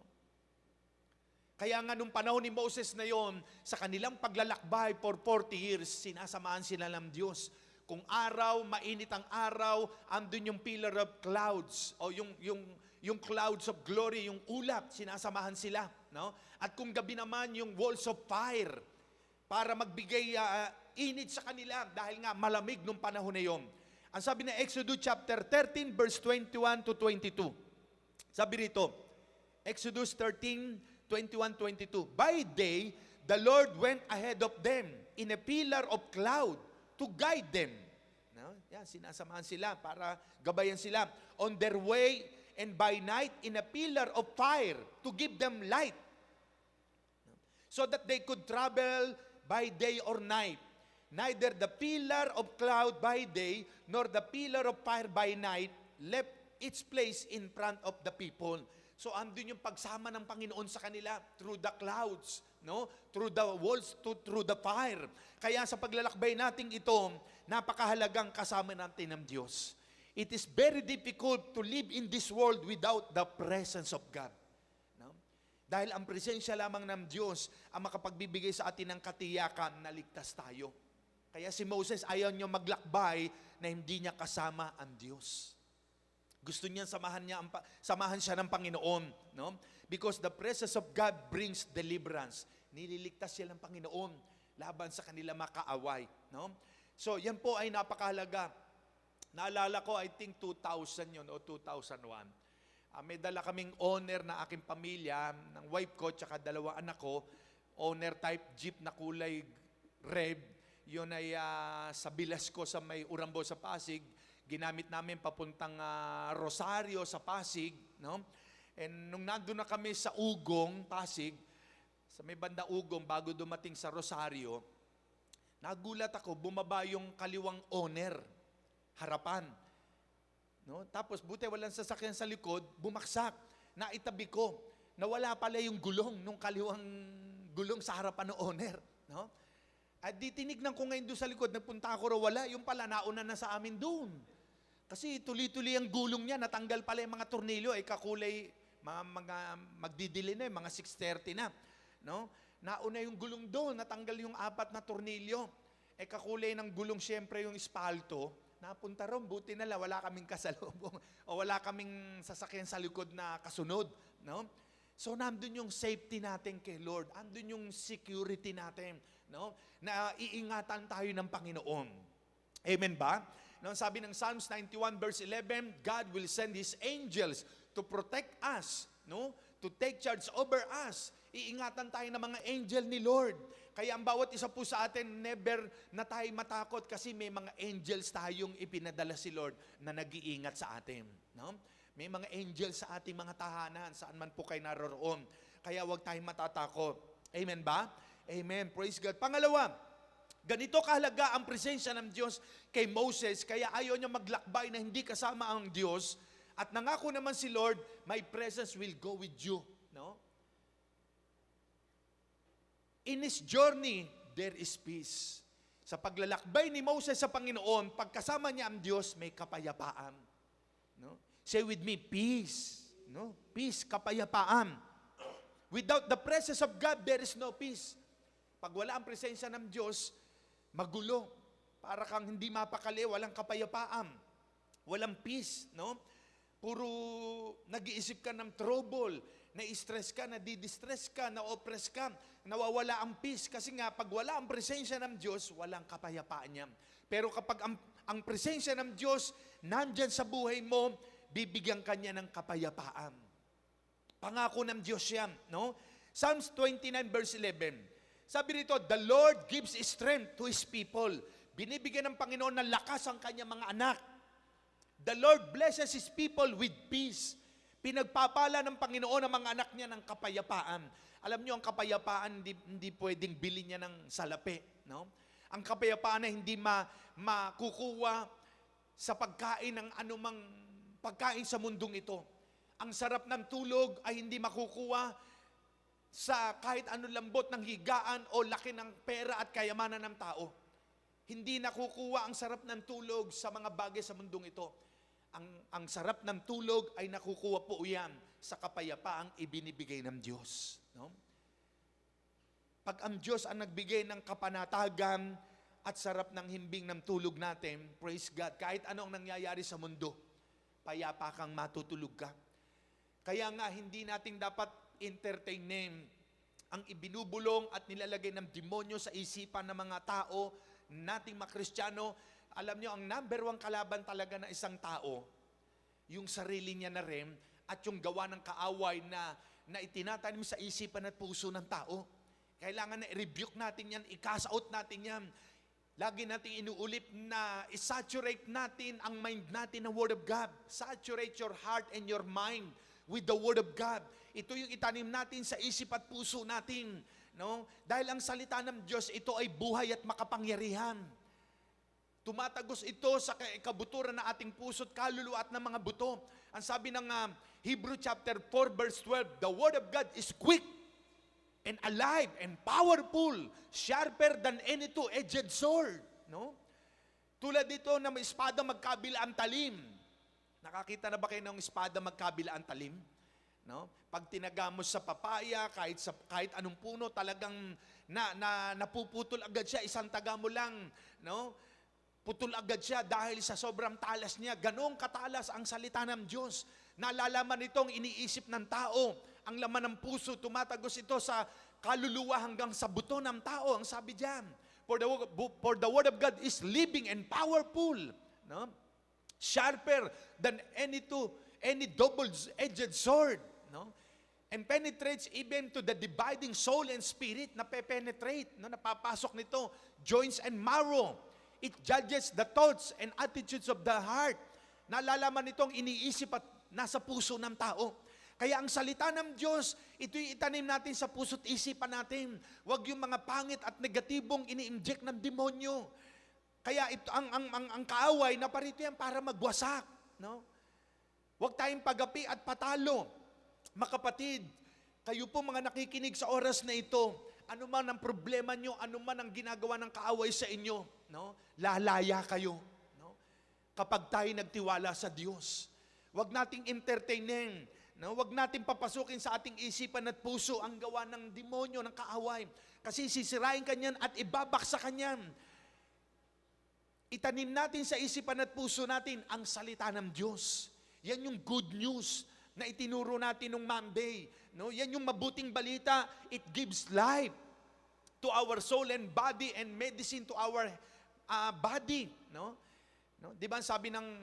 Kaya nga nung panahon ni Moses na yon, sa kanilang paglalakbay for 40 years, sinasamahan sila ng Diyos. Kung araw, mainit ang araw, andun yung pillar of clouds, o yung clouds of glory, yung ulap, sinasamahan sila. No? At kung gabi naman, yung walls of fire, para magbigay init sa kanila, dahil nga malamig nung panahon na yon. Ang sabi na Exodus chapter 13, verse 21 to 22. Sabi rito, Exodus 13, 21-22. By day, the Lord went ahead of them in a pillar of cloud to guide them. No? Yan, sinasamahan sila para gabayan sila. On their way, and by night, in a pillar of fire to give them light. So that they could travel by day or night. Neither the pillar of cloud by day, nor the pillar of fire by night, left its place in front of the people. So andun yung pagsama ng Panginoon sa kanila through the clouds, no? Through the walls, through the fire. Kaya sa paglalakbay natin ito, napakahalagang kasama natin ng Diyos. It is very difficult to live in this world without the presence of God. No? Dahil ang presensya lamang ng Diyos ang makapagbibigay sa atin ng katiyakan na ligtas tayo. Kaya si Moses ayaw niya maglakbay na hindi niya kasama ang Diyos. Gusto niya samahan siya ng Panginoon, no? Because the presence of God brings deliverance. Nililigtas siya ng Panginoon laban sa kanila makaaway, no? So, yan po ay napakahalaga. Naalala ko, I think 2000 yun o 2001. May dala kaming owner na aking pamilya, ng wife ko, tsaka dalawang anak ko, owner type jeep na kulay red. Yun ay sa Bilasco sa may Urambo sa Pasig. Ginamit namin papuntang Rosario sa Pasig, no? And nung nandun na kami sa Ugong, Pasig, sa may banda Ugong, bago dumating sa Rosario, nagulat ako, bumaba yung kaliwang owner, harapan. No? Tapos buti walang sasakyan sa likod, bumaksak. Naitabi ko, nawala pala yung gulong, nung kaliwang gulong sa harapan ng owner. No? At di tinignan ko ngayon doon sa likod, nagpunta ako raw, wala, yung pala nauna na sa amin doon. Kasi tuloy-tuloy ang gulong niya, natanggal pala yung mga tornilyo, kakulay, magdidili na, mga 6:30 na. No? Nauna yung gulong doon, natanggal yung 4 na tornilyo. Kakulay ng gulong siyempre yung espalto, napunta ron, buti na lang, wala kaming kasalubong, o wala kaming sasakyan sa likod na kasunod. No? So nandun yung safety natin kay Lord, andun yung security natin, no? Na iingatan tayo ng Panginoon. Amen ba? No, sabi ng Psalms 91 verse 11, God will send His angels to protect us, no? To take charge over us. Iingatan tayo ng mga angel ni Lord. Kaya ang bawat isa po sa atin, never na tayo matakot kasi may mga angels tayong ipinadala si Lord na nag-iingat sa atin, no? May mga angel sa ating mga tahanan, saan man po kayo naroroon. Kaya huwag tayong matatakot. Amen ba? Amen. Praise God. Pangalawa, ganito kahalaga ang presensya ng Diyos kay Moses, kaya ayaw niya maglakbay na hindi kasama ang Diyos. At nangako naman si Lord, my presence will go with you. No? In his journey, there is peace. Sa paglalakbay ni Moses sa Panginoon, pagkasama niya ang Diyos, may kapayapaan. No? Say with me, peace. No? Peace, kapayapaan. Without the presence of God, there is no peace. Pag wala ang presensya ng Diyos, magulo. Para kang hindi mapakali, walang kapayapaan. Walang peace, no? Puro nag-iisip ka ng trouble, na-stress ka, nadi-distress ka, na-oppress ka, nawawala ang peace. Kasi nga, pag wala ang presensya ng Diyos, walang kapayapaan niya. Pero kapag ang presensya ng Diyos nandyan sa buhay mo, bibigyan ka niya ng kapayapaan. Pangako ng Diyos yan, no? Psalms 29 verse 11. Sabi rito, the Lord gives strength to His people. Binibigyan ng Panginoon ng lakas ang kanyang mga anak. The Lord blesses His people with peace. Pinagpapala ng Panginoon ang mga anak niya ng kapayapaan. Alam niyo, ang kapayapaan, hindi pwedeng bilhin niya ng salapi. No? Ang kapayapaan na hindi makukuha sa pagkain ng anumang pagkain sa mundong ito. Ang sarap ng tulog ay hindi makukuha sa kahit anong lambot ng higaan o laki ng pera at kayamanan ng tao. Hindi nakukuha ang sarap ng tulog sa mga bagay sa mundong ito. Ang sarap ng tulog ay nakukuha po yan sa kapayapaang ibinibigay ng Diyos. No? Pag ang Diyos ang nagbigay ng kapanatagan at sarap ng himbing ng tulog natin, praise God, kahit anong nangyayari sa mundo, payapa kang matutulog ka. Kaya nga, hindi natin dapat entertainin ang ibinubulong at nilalagay ng demonyo sa isipan ng mga tao, nating mga Kristiyano. Alam nyo, ang number one kalaban talaga ng isang tao, yung sarili niya na rin, at yung gawa ng kaaway na itinatanim sa isipan at puso ng tao. Kailangan na i-rebuke natin yan, i-cast out natin yan. Lagi natin inuulit na i-saturate natin ang mind natin ng Word of God. Saturate your heart and your mind with the Word of God. Ito yung itanim natin sa isip at puso natin. No? Dahil ang salita ng Diyos, ito ay buhay at makapangyarihan. Tumatagos ito sa kabuturan ng ating puso at kaluluwa at ng mga buto. Ang sabi ng Hebrew chapter 4 verse 12, the Word of God is quick and alive and powerful, sharper than any two-edged sword. No? Tulad dito na may espada magkabila ang talim. Nakakita na ba kayo ng espada magkabila ang talim? No? Pag tinagamos sa papaya, kahit anong puno, talagang napuputol agad siya. Isang taga mo lang, no? Putol agad siya dahil sa sobrang talas niya. Ganong katalas ang salita ng Diyos. Nalalaman itong iniisip ng tao. Ang laman ng puso, tumatagos ito sa kaluluwa hanggang sa buto ng tao. Ang sabi diyan, for the word of God is living and powerful. No? Sharper than any double-edged sword. No? And penetrates even to the dividing soul and spirit. Nape-penetrate. No? Napapasok nito. Joints and marrow. It judges the thoughts and attitudes of the heart. Nalalaman nitong iniisip at nasa puso ng tao. Kaya ang salita ng Diyos, ito'y itanim natin sa puso't isipan natin. Huwag yung mga pangit at negatibong ini-inject ng demonyo. Kaya ito, ang kaaway, naparito yan para magwasak. No? Huwag tayong pagapi at patalo. Mga kapatid, kayo po mga nakikinig sa oras na ito, ano man ang problema nyo, ano man ang ginagawa ng kaaway sa inyo, no? Lalaya kayo. No? Kapag tayo nagtiwala sa Diyos. Huwag nating entertainin. No? Huwag nating papasukin sa ating isipan at puso ang gawa ng demonyo, ng kaaway. Kasi sisirain ka niyan at ibabaksa ka niyan. Itanim natin sa isipan at puso natin ang salita ng Diyos. Yan yung good news na itinuro natin nung Monday. No? Yan yung mabuting balita. It gives life to our soul and body and medicine to our body. No? No? Di ba sabi ng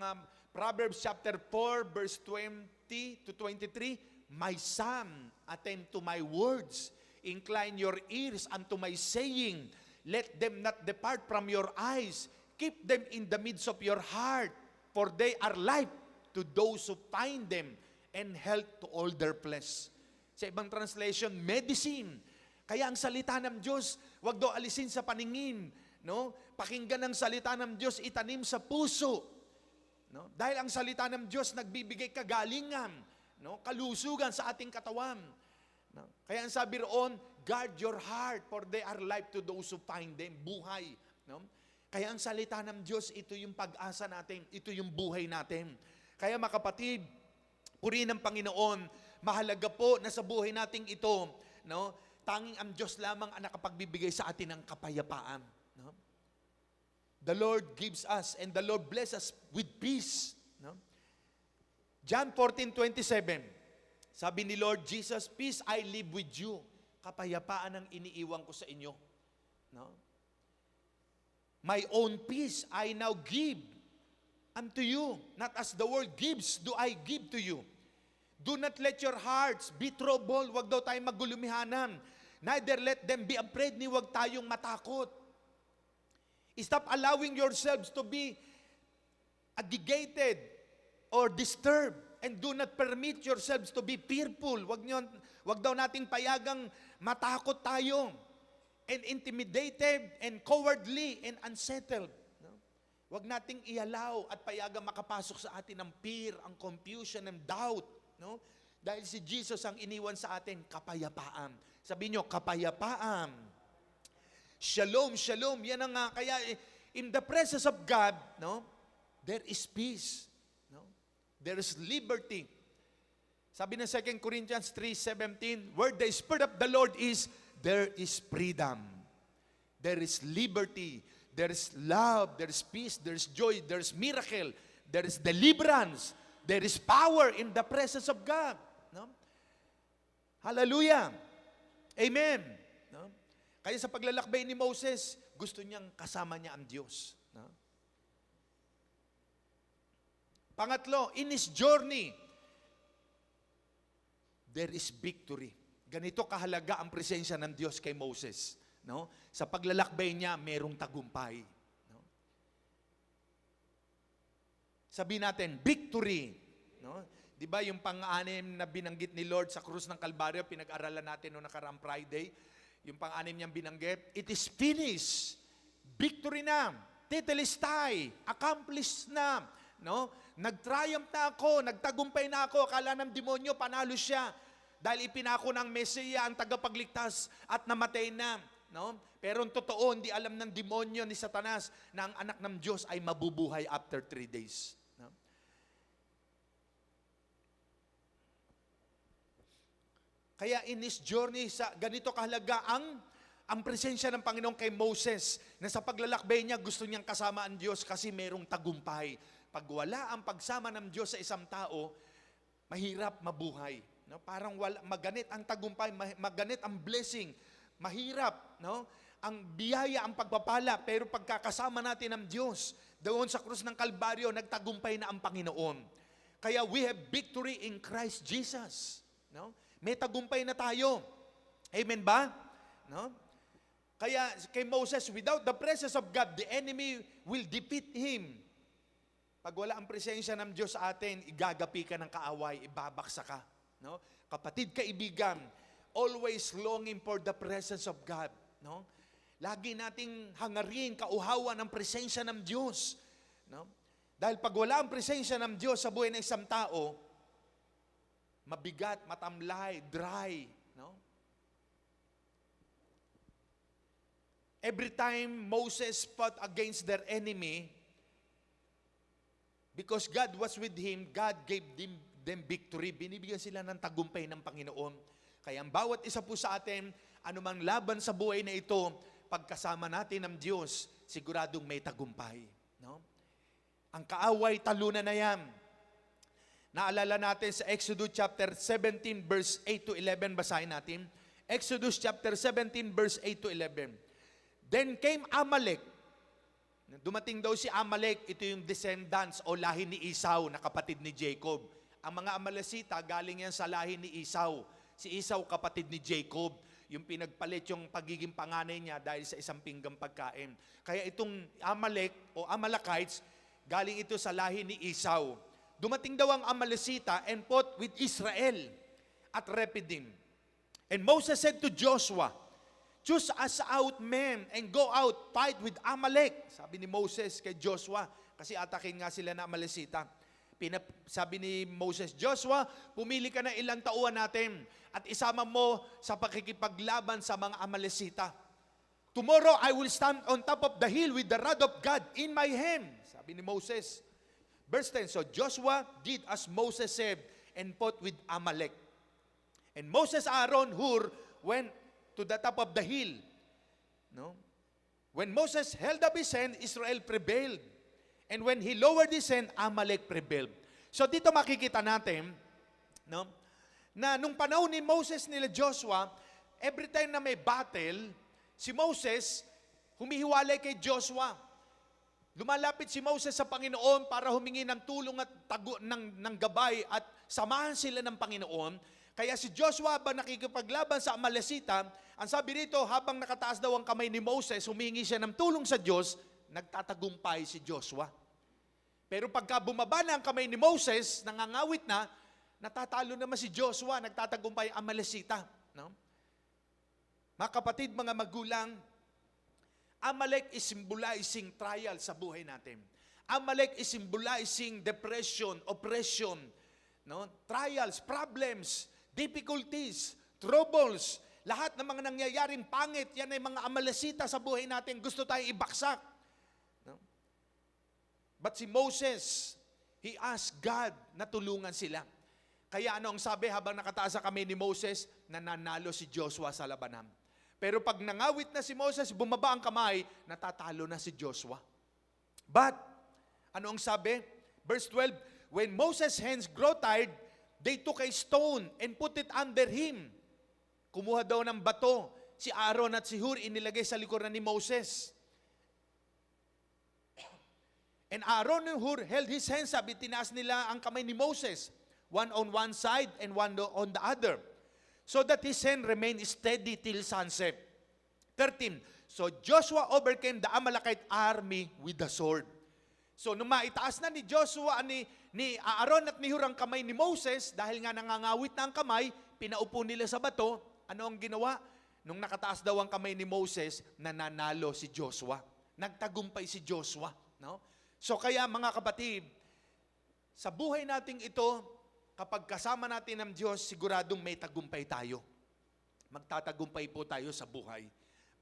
Proverbs chapter 4 verse 20 to 23, my son, attend to my words. Incline your ears unto my saying. Let them not depart from your eyes. Keep them in the midst of your heart, for they are life to those who find them, and health to all their flesh. Sa ibang translation, medicine. Kaya ang salita ng Diyos, wag daw alisin sa paningin. No? Pakinggan ang salita ng Diyos, itanim sa puso. No? Dahil ang salita ng Diyos nagbibigay kagalingan, no? Kalusugan sa ating katawan. No? Kaya ang sabi roon, guard your heart, for they are life to those who find them. Buhay. No? Kaya ang salita ng Diyos, ito yung pag-asa natin, ito yung buhay natin. Kaya mga kapatid, purihin ng Panginoon, mahalaga po na sa buhay nating ito, no? Tanging ang Diyos lamang ang nakapagbibigay sa atin ng kapayapaan. No? The Lord gives us and the Lord bless us with peace. No? John 14:27, sabi ni Lord Jesus, peace I live with you. Kapayapaan ang iniiwan ko sa inyo. No? My own peace I now give unto you. Not as the world gives, do I give to you. Do not let your hearts be troubled. Huwag daw tayong magulumihanan. Neither let them be afraid, ni huwag tayong matakot. Stop allowing yourselves to be agitated or disturbed. And do not permit yourselves to be fearful. Huwag daw nating payagang matakot tayo. And intimidated, and cowardly, and unsettled. No? Huwag nating ialaw at payagang makapasok sa atin ang fear, ang confusion, and doubt. No? Dahil si Jesus ang iniwan sa atin, kapayapaan. Sabi nyo, kapayapaan. Shalom, shalom. Yan ang kaya in the presence of God, no, there is peace. No? There is liberty. Sabi ng 2 Corinthians 3:17, where the Spirit of the Lord is, there is freedom. There is liberty. There is love. There is peace. There is joy. There is miracle. There is deliverance. There is power in the presence of God. No? Hallelujah. Amen. No? Kaya sa paglalakbay ni Moses, gusto niyang kasama niya ang Diyos. No? Pangatlo, in his journey, there is victory. Ganito kahalaga ang presensya ng Diyos kay Moses. No? Sa paglalakbay niya, merong tagumpay. No? Sabi natin, victory. No? Di ba yung pang-anim na binanggit ni Lord sa krus ng Kalbaryo, pinag-aralan natin noong nakaraang Friday, yung pang-anim niyang binanggit, it is finished. Victory na. Tetelestai. Accomplished na. No? Nag-triumph na ako, nagtagumpay na ako, akala ng demonyo, panalo siya. Dahil ipinako ng Mesiya ang tagapagligtas at namatay na. No? Pero ang totoo, hindi alam ng demonyo ni Satanas na ang anak ng Diyos ay mabubuhay after 3 days. No? Kaya in his journey, ganito kahalaga ang presensya ng Panginoon kay Moses, na sa paglalakbay niya, gusto niyang kasama ang Diyos kasi merong tagumpay. Pag wala ang pagsama ng Diyos sa isang tao, mahirap mabuhay. No? Parang maganit ang tagumpay, maganit ang blessing. Mahirap, no? Ang biyaya, ang pagpapala, pero pagkakasama natin ng Diyos, doon sa krus ng Kalbaryo, nagtagumpay na ang Panginoon. Kaya we have victory in Christ Jesus. No? May tagumpay na tayo. Amen ba? No? Kaya kay Moses, without the presence of God, the enemy will defeat him. Pag wala ang presensya ng Diyos sa atin, igagapi ka ng kaaway, ibabaksa ka. No? Kapatid, kaibigan, always longing for the presence of God. No? Lagi nating hangarin, kauhawan ang presensya ng Diyos. No? Dahil pag wala ang presensya ng Diyos sa buhay ng isang tao, mabigat, matamlay, dry. No? Every time Moses fought against their enemy, because God was with him, God gave them victory. Binibigyan sila ng tagumpay ng Panginoon. Kaya ang bawat isa po sa atin, anumang laban sa buhay na ito, pagkasama natin ng Diyos, siguradong may tagumpay. No? Ang kaaway, talunan na yan. Naalala natin sa Exodus chapter 17, verse 8 to 11, basahin natin. Exodus chapter 17, verse 8 to 11. Then came Amalek. Dumating daw si Amalek, ito yung descendants o lahi ni Esau, na kapatid ni Jacob. Ang mga Amalekita, galing yan sa lahi ni Esau. Si Esau, kapatid ni Jacob, yung pinagpalit yung pagiging panganay niya dahil sa isang pinggang pagkain. Kaya itong Amalek o Amalekites, galing ito sa lahi ni Esau. dumating daw ang Amalesita and fought with Israel at Rephidim. And Moses said to Joshua, choose us out men and go out, fight with Amalek. Sabi ni Moses kay Joshua, kasi atakin nga sila na Amalesita. Sabi ni Moses, Joshua, pumili ka na ilang tauhan natin at isama mo sa pakikipaglaban sa mga Amalesita. Tomorrow I will stand on top of the hill with the rod of God in my hand. Sabi ni Moses. Verse 10, so Joshua did as Moses said and fought with Amalek. And Moses, Aaron, Hur went to the top of the hill. No? When Moses held up his hand, Israel prevailed. And when he lowered his hand, Amalek prevailed. So dito makikita natin, no, na nung panahon ni Moses nila Joshua, every time na may battle, si Moses humihiwalay kay Joshua. Lumalapit si Moses sa Panginoon para humingi ng tulong at ng gabay at samahan sila ng Panginoon. Kaya si Joshua habang nakikipaglaban sa Amalesita, ang sabi rito, habang nakataas daw ang kamay ni Moses, humingi siya ng tulong sa Diyos, nagtatagumpay si Joshua. Pero pagka bumaba na ang kamay ni Moses, nangangawit na, natatalo naman si Joshua, nagtatagumpay ang Amalesita. No? Mga kapatid, mga magulang, Amalek is symbolizing trial sa buhay natin. Amalek is symbolizing depression, oppression, no? Trials, problems, difficulties, troubles, lahat ng mga nangyayaring pangit, yan ay mga Amalesita sa buhay natin. Gusto tayong ibaksak. No? But si Moses, he asked God na tulungan sila. Kaya ano ang sabi habang nakataas sa kamay ni Moses, nananalo si Joshua sa labanan. Pero pag nangawit na si Moses, bumaba ang kamay, natatalo na si Joshua. But, ano ang sabi? Verse 12, when Moses' hands grow tired, they took a stone and put it under him. Kumuha daw ng bato, si Aaron at si Hur inilagay sa likuran ni Moses. And Aaron and Hur held his hands up, itinaas nila ang kamay ni Moses, one on one side and one on the other, so that his hand remained steady till sunset. 13, so Joshua overcame the Amalekite army with the sword. So nung maitaas na ni Joshua, ni Aaron at ni Hur ang kamay ni Moses, dahil nga nangangawit na ang kamay, pinaupo nila sa bato. Ano ang ginawa? Nung nakataas daw ang kamay ni Moses, nananalo si Joshua. Nagtagumpay si Joshua. No? So kaya mga kapatid, sa buhay nating ito, kapag kasama natin ang Diyos, siguradong may tagumpay tayo. Magtatagumpay po tayo sa buhay.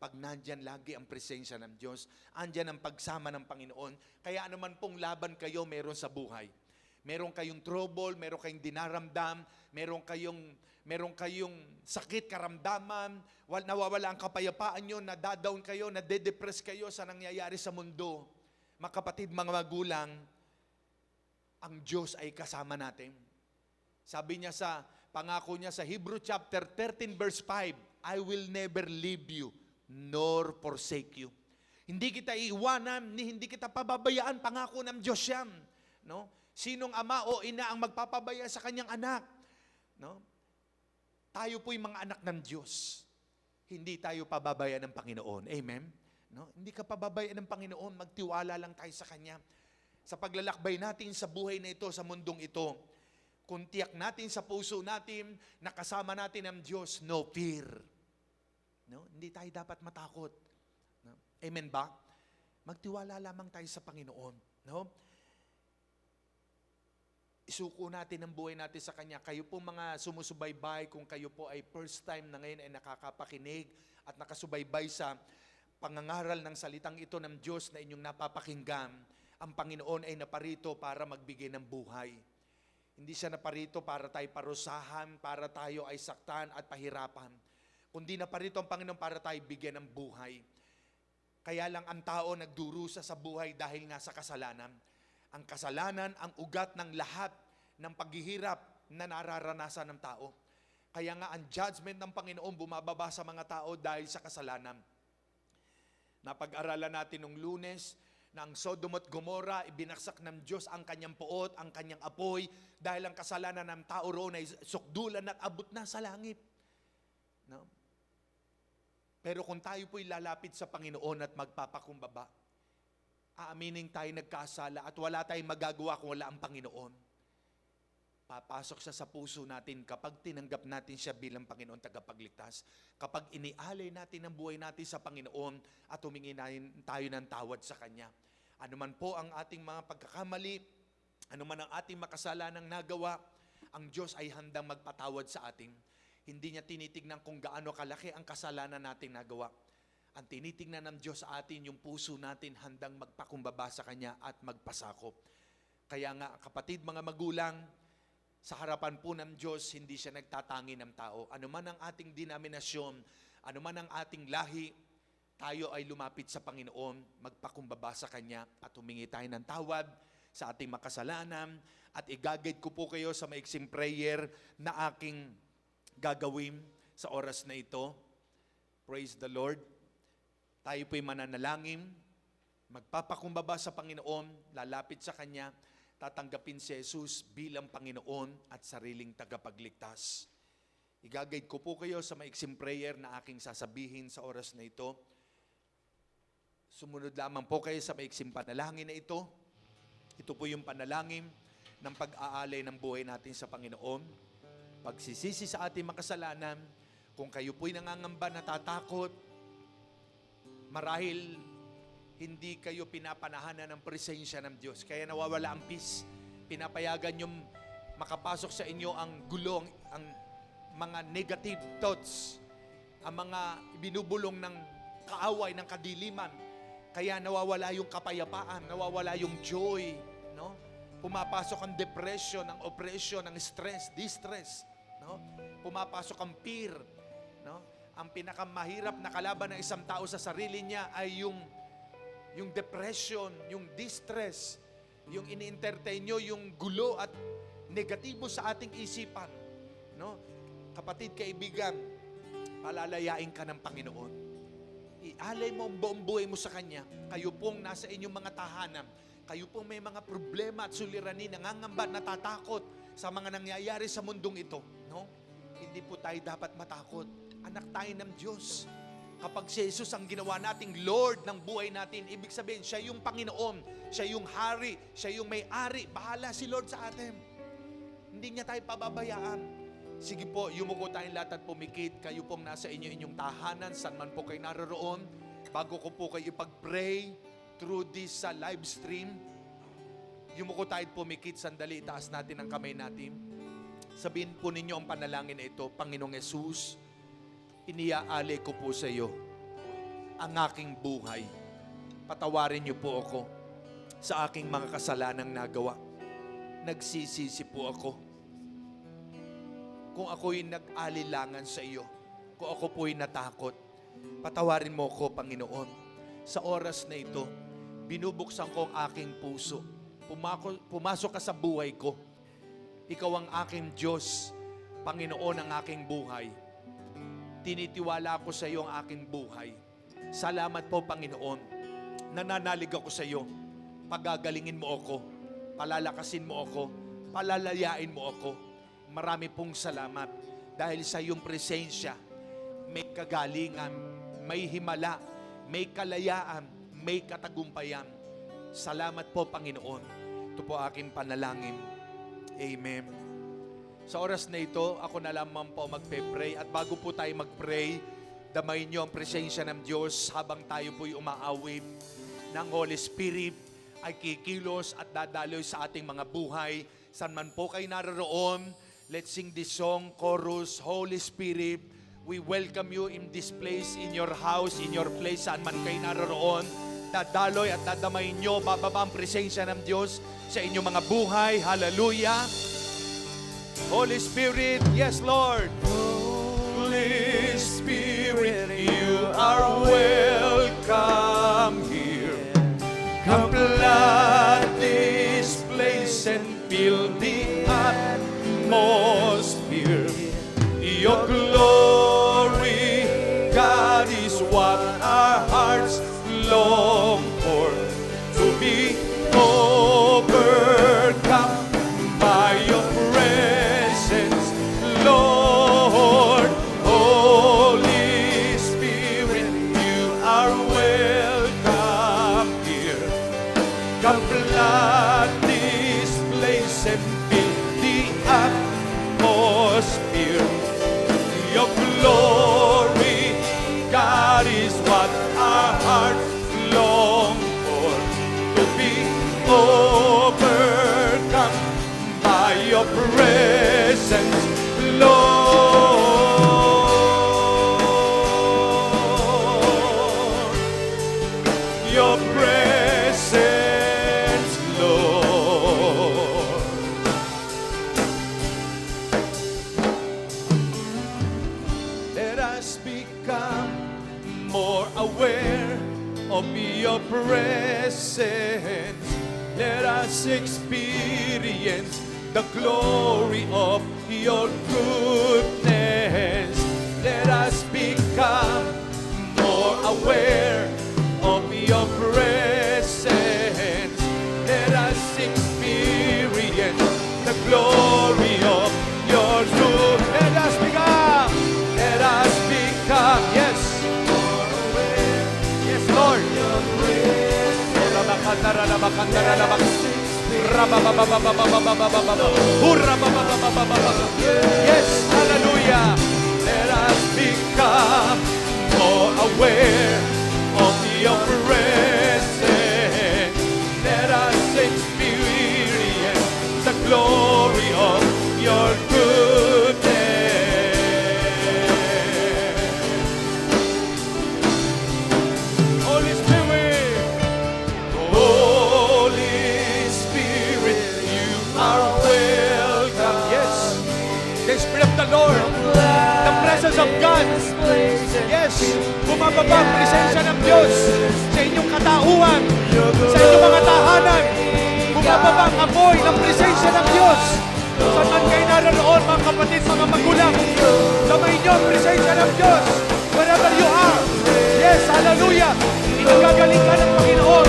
Pag nandyan lagi ang presensya ng Diyos, andyan ang pagsama ng Panginoon. Kaya anuman pong laban kayo meron sa buhay. Meron kayong trouble, meron kayong dinaramdam, meron kayong sakit, karamdaman, nawawala ang kapayapaan nyo, nadadown kayo, nade-depress kayo sa nangyayari sa mundo. Mga kapatid, mga magulang, ang Diyos ay kasama natin. Sabi niya sa pangako niya sa Hebrew chapter 13 verse 5, I will never leave you nor forsake you. Hindi kita iiwanan, hindi kita pababayaan, pangako ng Diyos yan. No? Sinong ama o ina ang magpapabaya sa kanyang anak? No? Tayo po'y mga anak ng Diyos. Hindi tayo pababayaan ng Panginoon. Amen? No? Hindi ka pababayaan ng Panginoon, magtiwala lang tayo sa Kanya. Sa paglalakbay natin sa buhay na ito, sa mundong ito, kung tiyak natin sa puso natin, nakasama natin ang Diyos, no fear. No? Hindi tayo dapat matakot. No? Amen ba? Magtiwala lamang tayo sa Panginoon. No? Isuko natin ang buhay natin sa Kanya. Kayo po mga sumusubaybay, kung kayo po ay first time na ngayon ay nakakapakinig at nakasubaybay sa pangangaral ng salitang ito ng Diyos na inyong napapakinggan, ang Panginoon ay naparito para magbigay ng buhay. Hindi siya naparito para tayo parusahan, para tayo ay saktan at pahirapan. Kundi naparito ang Panginoon para tayo bigyan ng buhay. Kaya lang ang tao nagdurusa sa buhay dahil nga sa kasalanan. Ang kasalanan ang ugat ng lahat ng paghihirap na nararanasan ng tao. Kaya nga ang judgment ng Panginoon bumababa sa mga tao dahil sa kasalanan. Napag-aralan natin nung Lunes na ang Sodom at Gomorrah, ibinaksak ng Diyos ang kanyang puot, ang kanyang apoy, dahil ang kasalanan ng tao roon ay sukdulan at abot na sa langit. No? Pero kung tayo po'y lalapit sa Panginoon at magpapakumbaba, aaminin tayo nagkasala at wala tayong magagawa kung wala ang Panginoon. papasok siya sa puso natin kapag tinanggap natin siya bilang Panginoon tagapagligtas. Kapag inialay natin ang buhay natin sa Panginoon at humingi tayo ng tawad sa Kanya. Ano man po ang ating mga pagkakamali, ano man ang ating makasalanang nagawa, ang Diyos ay handang magpatawad sa atin. Hindi niya tinitignan kung gaano kalaki ang kasalanan nating nagawa. Ang tinitignan ng Diyos sa atin, yung puso natin handang magpakumbaba sa Kanya at magpasakop. Kaya nga, kapatid, mga magulang, sa harapan po ng Diyos, hindi siya nagtatangi ng tao. Ano man ang ating denominasyon, ano man ang ating lahi, tayo ay lumapit sa Panginoon, magpakumbaba sa Kanya at humingi tayo ng tawad sa ating makasalanan. At igagayad ko po kayo sa maiksing prayer na aking gagawin sa oras na ito. Praise the Lord. Tayo po'y mananalangin, magpapakumbaba sa Panginoon, lalapit sa Kanya, tatanggapin si Jesus bilang Panginoon at sariling tagapagligtas. Igagayad ko po kayo sa maiksing prayer na aking sasabihin sa oras na ito. Sumunod lamang po kayo sa maiksing panalangin na ito. Ito po yung panalangin ng pag-aalay ng buhay natin sa Panginoon. Pagsisisi sa ating makasalanan, kung kayo po'y nangangamba, natatakot, marahil hindi kayo pinapanahanan ng presensya ng Diyos. Kaya nawawala ang peace. Pinapayagan yung makapasok sa inyo ang gulong, ang mga negative thoughts, ang mga binubulong ng kaaway, ng kadiliman. Kaya nawawala yung kapayapaan, nawawala yung joy, no? Pumapasok ang depression, ang oppression, ang stress, distress, no? Pumapasok ang fear, no? Ang pinakamahirap na kalaban ng isang tao sa sarili niya ay yung depression, yung distress, yung ini-entertain nyo, yung gulo at negatibo sa ating isipan. No? Kapatid, kaibigan, palalayain ka ng Panginoon. Ialay mo ang buong buhay mo sa Kanya. Kayo pong nasa inyong mga tahanan, kayo pong may mga problema at suliranin, nangangamba, natatakot sa mga nangyayari sa mundong ito. No? Hindi po tayo dapat matakot. Anak tayo ng Diyos. Kapag si Jesus ang ginawa nating Lord ng buhay natin, ibig sabihin, siya yung Panginoon, siya yung Hari, siya yung may-ari, bahala si Lord sa atin. Hindi niya tayo pababayaan. Sige po, yumuko tayong lahat at pumikit. Kayo pong nasa inyong tahanan, saan man po kayo naroroon. Bago ko po kayo ipag-pray through this live stream, yumuko tayo at pumikit. Sandali, itaas natin ang kamay natin. Sabihin po ninyo ang panalangin na ito, Panginoong Jesus, iniaalay ko po sa iyo ang aking buhay. Patawarin niyo po ako sa aking mga kasalanang nagawa. Nagsisisi po ako. Kung ako'y nag-alilangan sa iyo, kung ako po'y natakot, patawarin mo ko, Panginoon. Sa oras na ito, binubuksan ko ang aking puso. Pumasok ka sa buhay ko. Ikaw ang aking Diyos, Panginoon ang aking buhay. Tinitiwala ko sa iyo ang aking buhay. Salamat po, Panginoon. Nananalig ako sa iyo. Pagagalingin mo ako. Palalakasin mo ako. Palalayain mo ako. Marami pong salamat. Dahil sa iyong presensya, may kagalingan, may himala, may kalayaan, may katagumpayan. Salamat po, Panginoon. Ito po aking panalangin. Amen. Sa oras na ito, ako na lamang po magpe-pray. At bago po tayo mag-pray, damayin niyo ang presensya ng Diyos habang tayo po'y umaawit ng Holy Spirit ay kikilos at dadaloy sa ating mga buhay. San man po kayo naroroon, let's sing this song, chorus, Holy Spirit, we welcome you in this place, in your house, in your place, saan man kayo naroroon. Dadaloy at dadamayin niyo, bababa ang presensya ng Diyos sa inyong mga buhay. Hallelujah! Holy Spirit, yes, Lord. Holy Spirit, you are welcome here. Come flood this place and fill the atmosphere. Your glory, God, is what our hearts long for. To be overcome by your presence, Lord. Holy Spirit, you are welcome here. Come flood this place and fill the atmosphere. aware of your presence. Let us experience the glory of your goodness. Let us become more aware of your presence. Let us experience the glory of your good. Let us become, yes, yes, Lord. Yes, hallelujah. Let us become more aware of your presence. Let us experience the glory of your goodness. Holy Spirit, Holy Spirit, you are welcome. Yes, the Spirit of the Lord, the presence of God. Yes, bumababa ang presensya ng Diyos sa inyong katauhan, sa inyong mga tahanan. Bumababa ang apoy ng presensya ng Diyos. Saan man kayo naroon, mga kapatid, mga magulang, damay niyo ang presensya ng Diyos. Wherever you are. Yes, hallelujah. Pinagagaling ka ng Panginoon.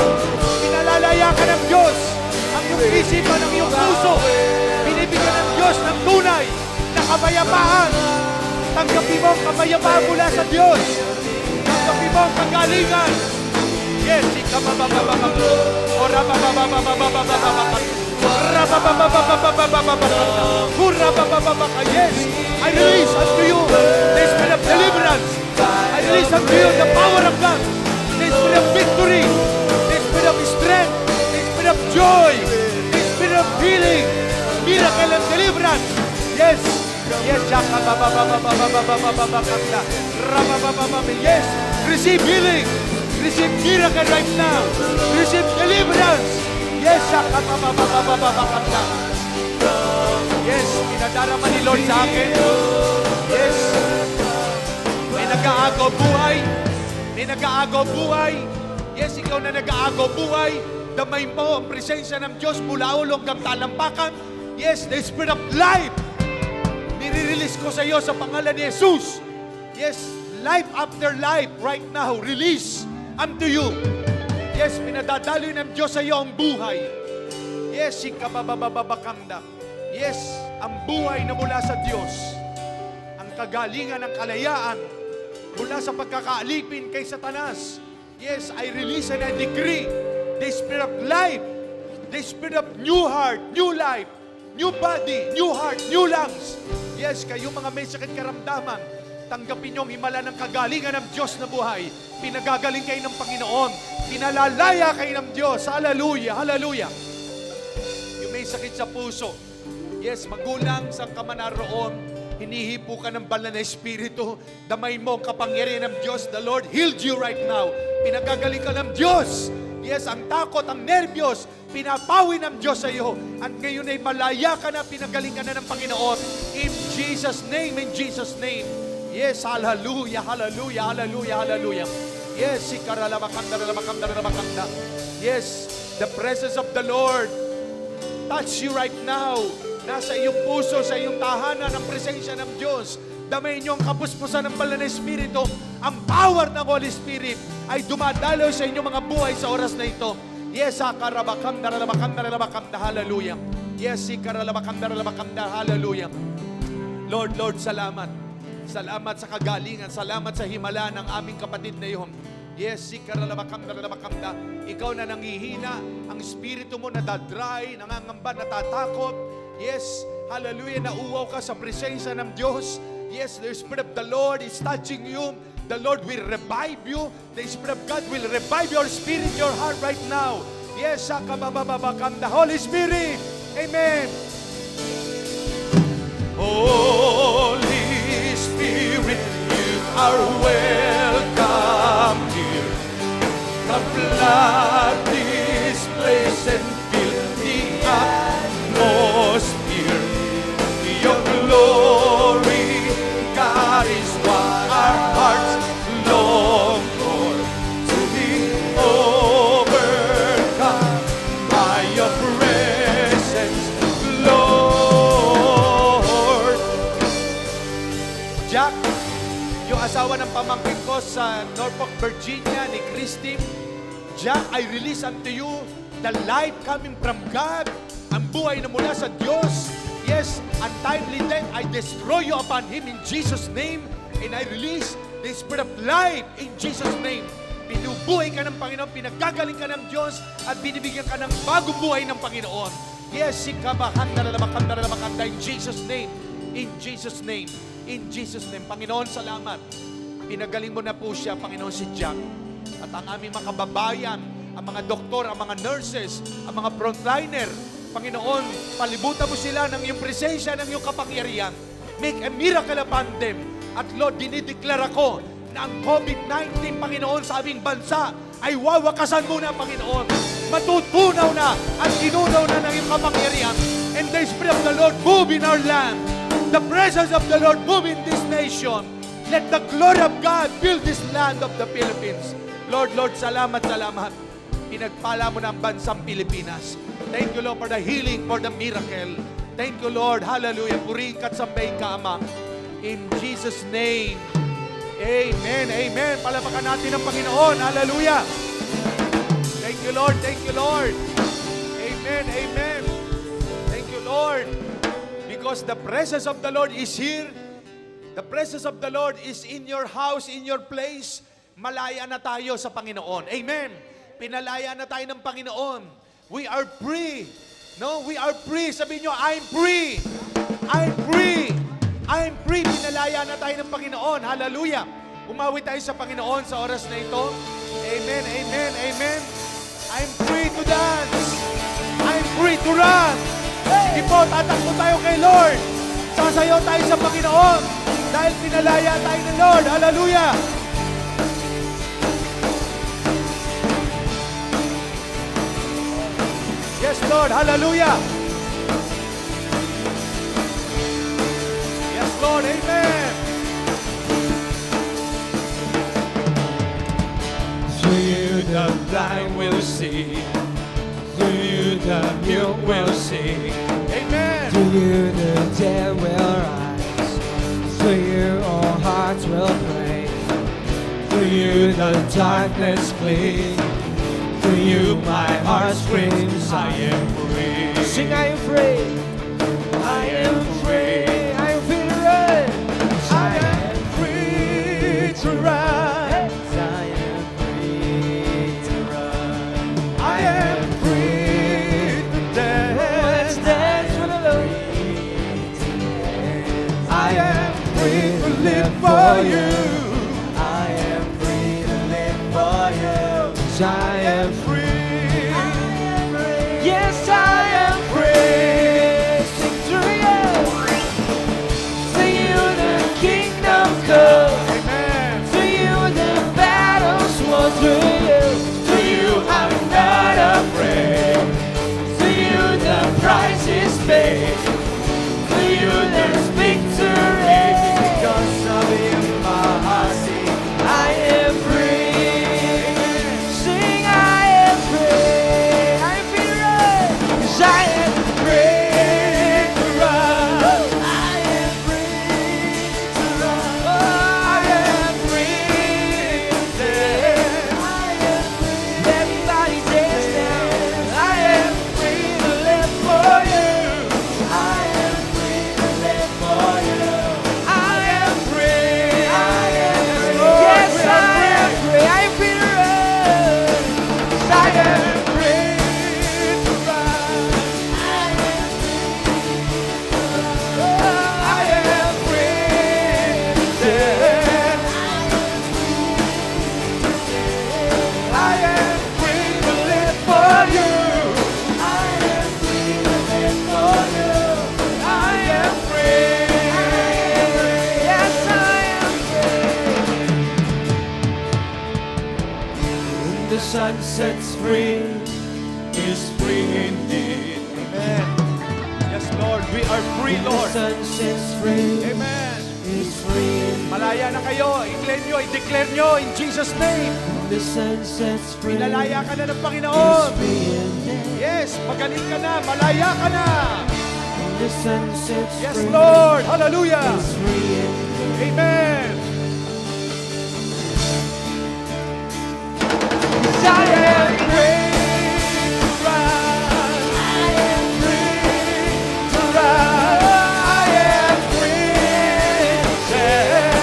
Pinalalaya ka ng Diyos. Ang iyong isipan, ang iyong puso. Binibigyan ng Diyos ng tunay na kapayapaan. Tanggapin mo ang kapayapaan mula sa Diyos. Tanggapin mo ang kagalingan. Yes, yes, I release unto you the spirit of deliverance. I release unto you the power of God, the spirit of victory, the spirit of strength, the spirit of joy, the spirit of healing, miracle and deliverance. Yes, yes, yes, receive healing, receive miracle right now, receive deliverance. Yes, yes, pinadarama ni Lord sa akin. Yes, may nag-aagaw buhay, may nag-aagaw buhay. Yes, ikaw na nag-aagaw buhay, damay mo ang presensya ng Diyos mula ulo hanggang talampakan. Yes, the spirit of life, nire-release ko sa iyo sa pangalan ni Jesus. Yes, life after life right now, release unto you. Yes, pinadadaloy ng Diyos sa iyo ang buhay. Yes, ikababababakamda. Yes, ang buhay na mula sa Diyos. Ang kagalingan ng kalayaan mula sa pagkakaalipin kay Satanas. Yes, I release and I decree the spirit of life, the spirit of new heart, new life, new body, new heart, new lungs. Yes, kayo mga may sakit karamdaman, tanggapin niyo ang himala ng kagalingan ng Diyos na buhay. Pinagagaling kayo ng Panginoon. Pinalalaya kayo ng Diyos. Hallelujah, hallelujah. Yung may sakit sa puso, yes, magulang, saan ka man naroon, hinihipo ka ng banal na Espiritu, damay mo ang kapangyarihan ng Diyos. The Lord healed you right now. Pinagagaling ka ng Diyos. Yes, ang takot, ang nervyos, pinapawi ng Diyos sa iyo. At ngayon ay malaya ka na, pinagaling ka na ng Panginoon. In Jesus' name, in Jesus' name. Yes, hallelujah, hallelujah, hallelujah, hallelujah. Yes, yes, the presence of the Lord touch you right now. Nasa iyong puso, sa iyong tahanan, ang presensya ng Diyos. Damay niyo ang kapuspusan ng banal na Espiritu. Ang power ng Holy Spirit ay dumadaloy sa inyong mga buhay sa oras na ito. Yes, hallelujah. Yes, hallelujah. Lord, salamat. Salamat sa kagalingan, salamat sa himala ng aming kapatid na iyon. Yes, ikaw na nanghihina, ang espiritu mo nadadry, nangangamba, natatakot. Yes, hallelujah, nauuaw ka sa presensya ng Diyos. Yes, the Spirit of the Lord is touching you. The Lord will revive you. The Spirit of God will revive your spirit, your heart right now. Yes, the Holy Spirit. Amen. Holy Spirit, you are welcome here. Come flood this place and fill the atmosphere. Your glory, God, is what our hearts long for. Jack, yung asawa ng pamangkin ko sa Norfolk, Virginia, ni Christine. Jack, I release unto you the life coming from God, ang buhay na mula sa Diyos. Yes, untimely death, I destroy you upon him in Jesus' name, and I release the spirit of life in Jesus' name. Pinubuhay ka ng Panginoon, pinagkagaling ka ng Diyos, at binibigyan ka ng bagong buhay ng Panginoon. Yes, sikabakanda in Jesus' name, in Jesus' name, in Jesus' name. Panginoon, salamat. Pinagaling mo na po siya, Panginoon, si Jack. At ang aming mga kababayan, ang mga doktor, ang mga nurses, ang mga frontliner, Panginoon, palibutan mo sila ng iyong presensya, ng iyong kapangyarihan. Make a miracle upon them. At Lord, dinideklara ko na ang COVID-19, Panginoon, sa aming bansa ay wawakasan muna, Panginoon. Matutunaw na at tinunaw na ng iyong kapangyarihan. And the Spirit of the Lord move in our land. The presence of the Lord move in this nation. Let the glory of God fill this land of the Philippines. Lord, salamat. Pinagpala mo na ang bansang Pilipinas. Thank you, Lord, for the healing, for the miracle. Thank you, Lord. Hallelujah. Purihin ka't sambahin ka, Ama. In Jesus' name. Amen. Amen. Palapakan natin ang Panginoon. Hallelujah. Thank you, Lord. Thank you, Lord. Amen. Amen. Thank you, Lord. Because the presence of the Lord is here. The presence of the Lord is in your house, in your place. Malaya na tayo sa Panginoon. Amen. Pinalaya na tayo ng Panginoon. We are free. No, we are free. Sabihin nyo, I'm free. I'm free. I'm free. Pinalaya na tayo ng Panginoon. Hallelujah. Umawi tayo sa Panginoon sa oras na ito. Amen, amen, amen. I'm free to dance. I'm free to run. Sige po, tatakbo tayo kay Lord. Sasayaw tayo sa Panginoon. Dahil pinalaya tayo ng Lord. Hallelujah. Yes, Lord. Hallelujah. Yes, Lord. Amen. Through you the blind will see. Through you the mute will sing. Amen. Through you the dead will rise. Through you all hearts will pray. Through you the darkness flee. Through you my heart screams, I am free. Sing, I am free. I am free. I am free to run. I am free to run. I am free to run. I am free to Let's dance. dance for the Lord. I am free to live for you. I am free to live for you. I am free. Yes, I am free. Sing through you. Sing you the kingdom come. Amen. Through you the battles won. Through you. Through you I'm not afraid. Through you the price is paid. Through you there's victory. Because of you, my heart sings. I am free. Sing, I am free. I am free to run. 'Cause I am Free to run. I am free to run. I am free to dance. I am free. Everybody dance now. I am free to live for you. I am free to live for you. I am free. I am free. Yes, I am free. I am free to run. 'Cause I am Free to run. I am free to dance. I am free to live for you. I am free to live for you. I am free. Yes, I am free. Whom the sun sets free is free indeed. Amen. Yes, Lord. We are free, The Lord. sun sets free. Amen. Is free. Malaya na kayo. I-claim nyo, i-declare nyo in Jesus' name. The sun sets free. Pinalaya ka na ng Is Panginoon. free indeed. Yes, magaling ka na. Malaya ka na. The sun sets Yes, free. Lord. Hallelujah. Is free indeed. Amen. I am free to run. I am free to run. I am free to stand.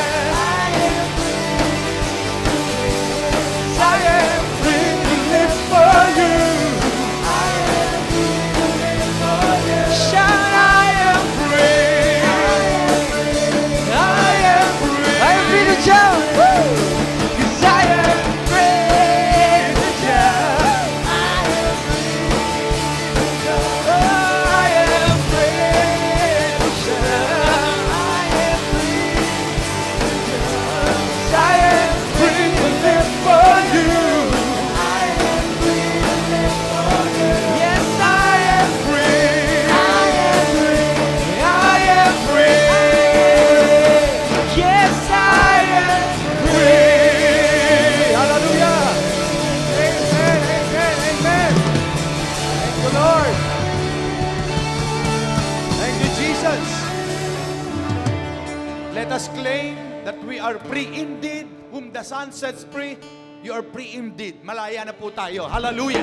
I am free to live for you. I am free to live for you. Shout, I am free. I am free. I am free to jump. 'Cause I am free to jump. I am free to jump. I am free to jump. I am free to jump. I am free to live for you. I am free to live for you. Yes, I am free. I am free. I am free. Yes, I am free. Hallelujah. Amen, amen, amen. Thank you, Lord. Thank you, Jesus. Let us claim that we are free indeed. Whom the Son sets free, you are free indeed. Malaya na po tayo. Hallelujah.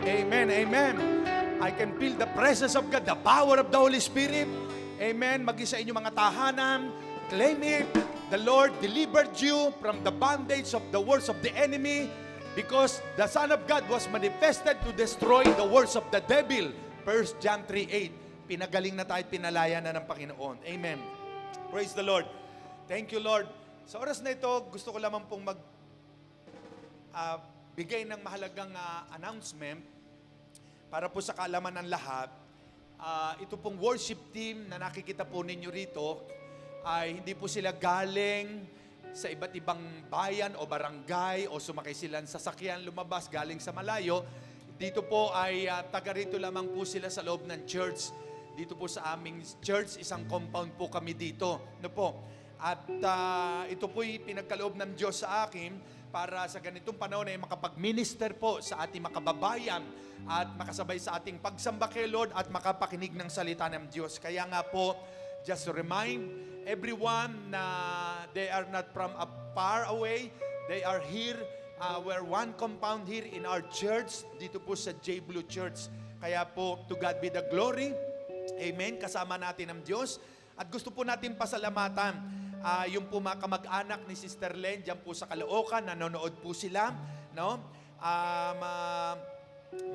Amen, amen. I can feel the presence of God, the power of the Holy Spirit. Amen. Mag-isa inyong mga tahanan. Claim it. The Lord delivered you from the bondage of the works of the enemy because the Son of God was manifested to destroy the works of the devil. 1 John 3:8. Pinagaling na tayo, pinalaya na ng Panginoon. Amen. Praise the Lord. Thank you, Lord. Sa oras na ito, gusto ko lamang pong bigay ng mahalagang announcement para po sa kaalaman ng lahat. Ito pong worship team na nakikita po ninyo rito ay hindi po sila galing sa iba't ibang bayan o barangay o sumakay sila sa sasakyan lumabas galing sa malayo. Dito po ay taga rito lamang po sila sa loob ng church. Dito po sa aming church, isang compound po kami dito. Ano po? At ito po'y pinagkaloob ng Diyos sa akin para sa ganitong panahon ay makapag-minister po sa ating makababayan at makasabay sa ating pagsamba kay Lord at makapakinig ng salita ng Diyos. Kaya nga po, just to remind everyone na they are not from far away, they are here. We're one compound here in our church, dito po sa J Blue Church. Kaya po, to God be the glory. Amen. Kasama natin ang Diyos. At gusto po natin pasalamatan yung po mga kamag-anak ni Sister Len, dyan po sa Caloocan, nanonood po sila. No?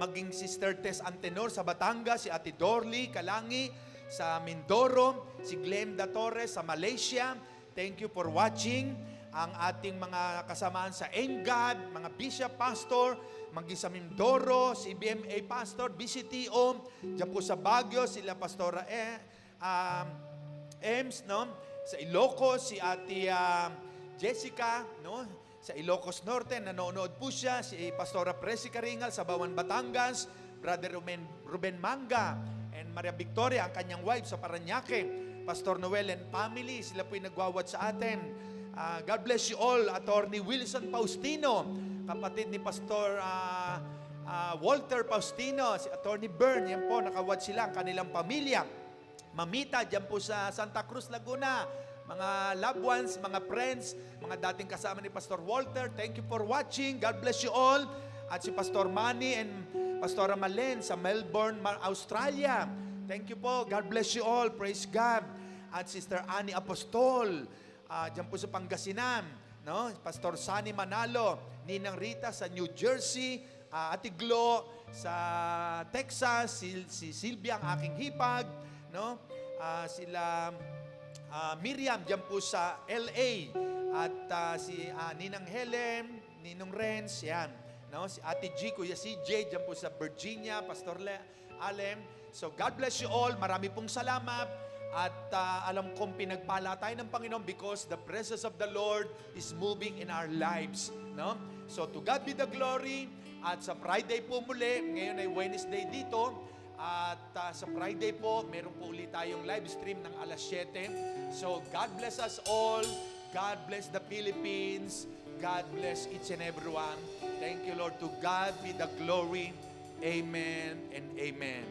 Maging Sister Tess Antenor sa Batangas, si Ate Dorly Kalangi sa Mindoro, si Glenda Torres sa Malaysia. Thank you for watching. Ang ating mga kasamaan sa Engad, mga Bishop Pastor, maging sa Mindoro, si BMA Pastor, BCTO, dyan po sa Baguio, sila Pastora Ems, no? Sa Ilocos, si Ate Jessica, no? Sa Ilocos Norte, nanonood po siya, si Pastora Presi Karingal sa Bawan, Batangas, Brother Ruben Manga, and Maria Victoria, ang kanyang wife sa Paranaque, Pastor Noel and family, sila po'y nagwawat sa atin. God bless you all. Attorney Wilson Faustino, kapatid ni Pastor Walter Faustino, si Attorney Bern, yan po, nakawat sila, ang kanilang pamilya. Mamita, dyan po sa Santa Cruz, Laguna. Mga loved ones, mga friends, mga dating kasama ni Pastor Walter, thank you for watching. God bless you all. At si Pastor Manny and Pastora Malen sa Melbourne, Australia. Thank you po. God bless you all. Praise God. At Sister Annie Apostol, dyan po sa Pangasinan. No? Pastor Sunny Manalo, Ninang Rita sa New Jersey, Ate Glo sa Texas, si Sylvia ang aking hipag, no? Sila Miriam dyan po sa LA at si Ninang Helen, Ninong Renz, yan, no? Si Ate G, Kuya CJ dyan po sa Virginia, Pastor Alem. So God bless you all. Marami pong salamat. At alam kong pinagpala tayo ng Panginoon because the presence of the Lord is moving in our lives. No? So to God be the glory. At sa Friday po muli, ngayon ay Wednesday dito. At sa Friday po, meron po ulit tayong live stream ng alas 7. So God bless us all. God bless the Philippines. God bless each and everyone. Thank you, Lord. To God be the glory. Amen and amen.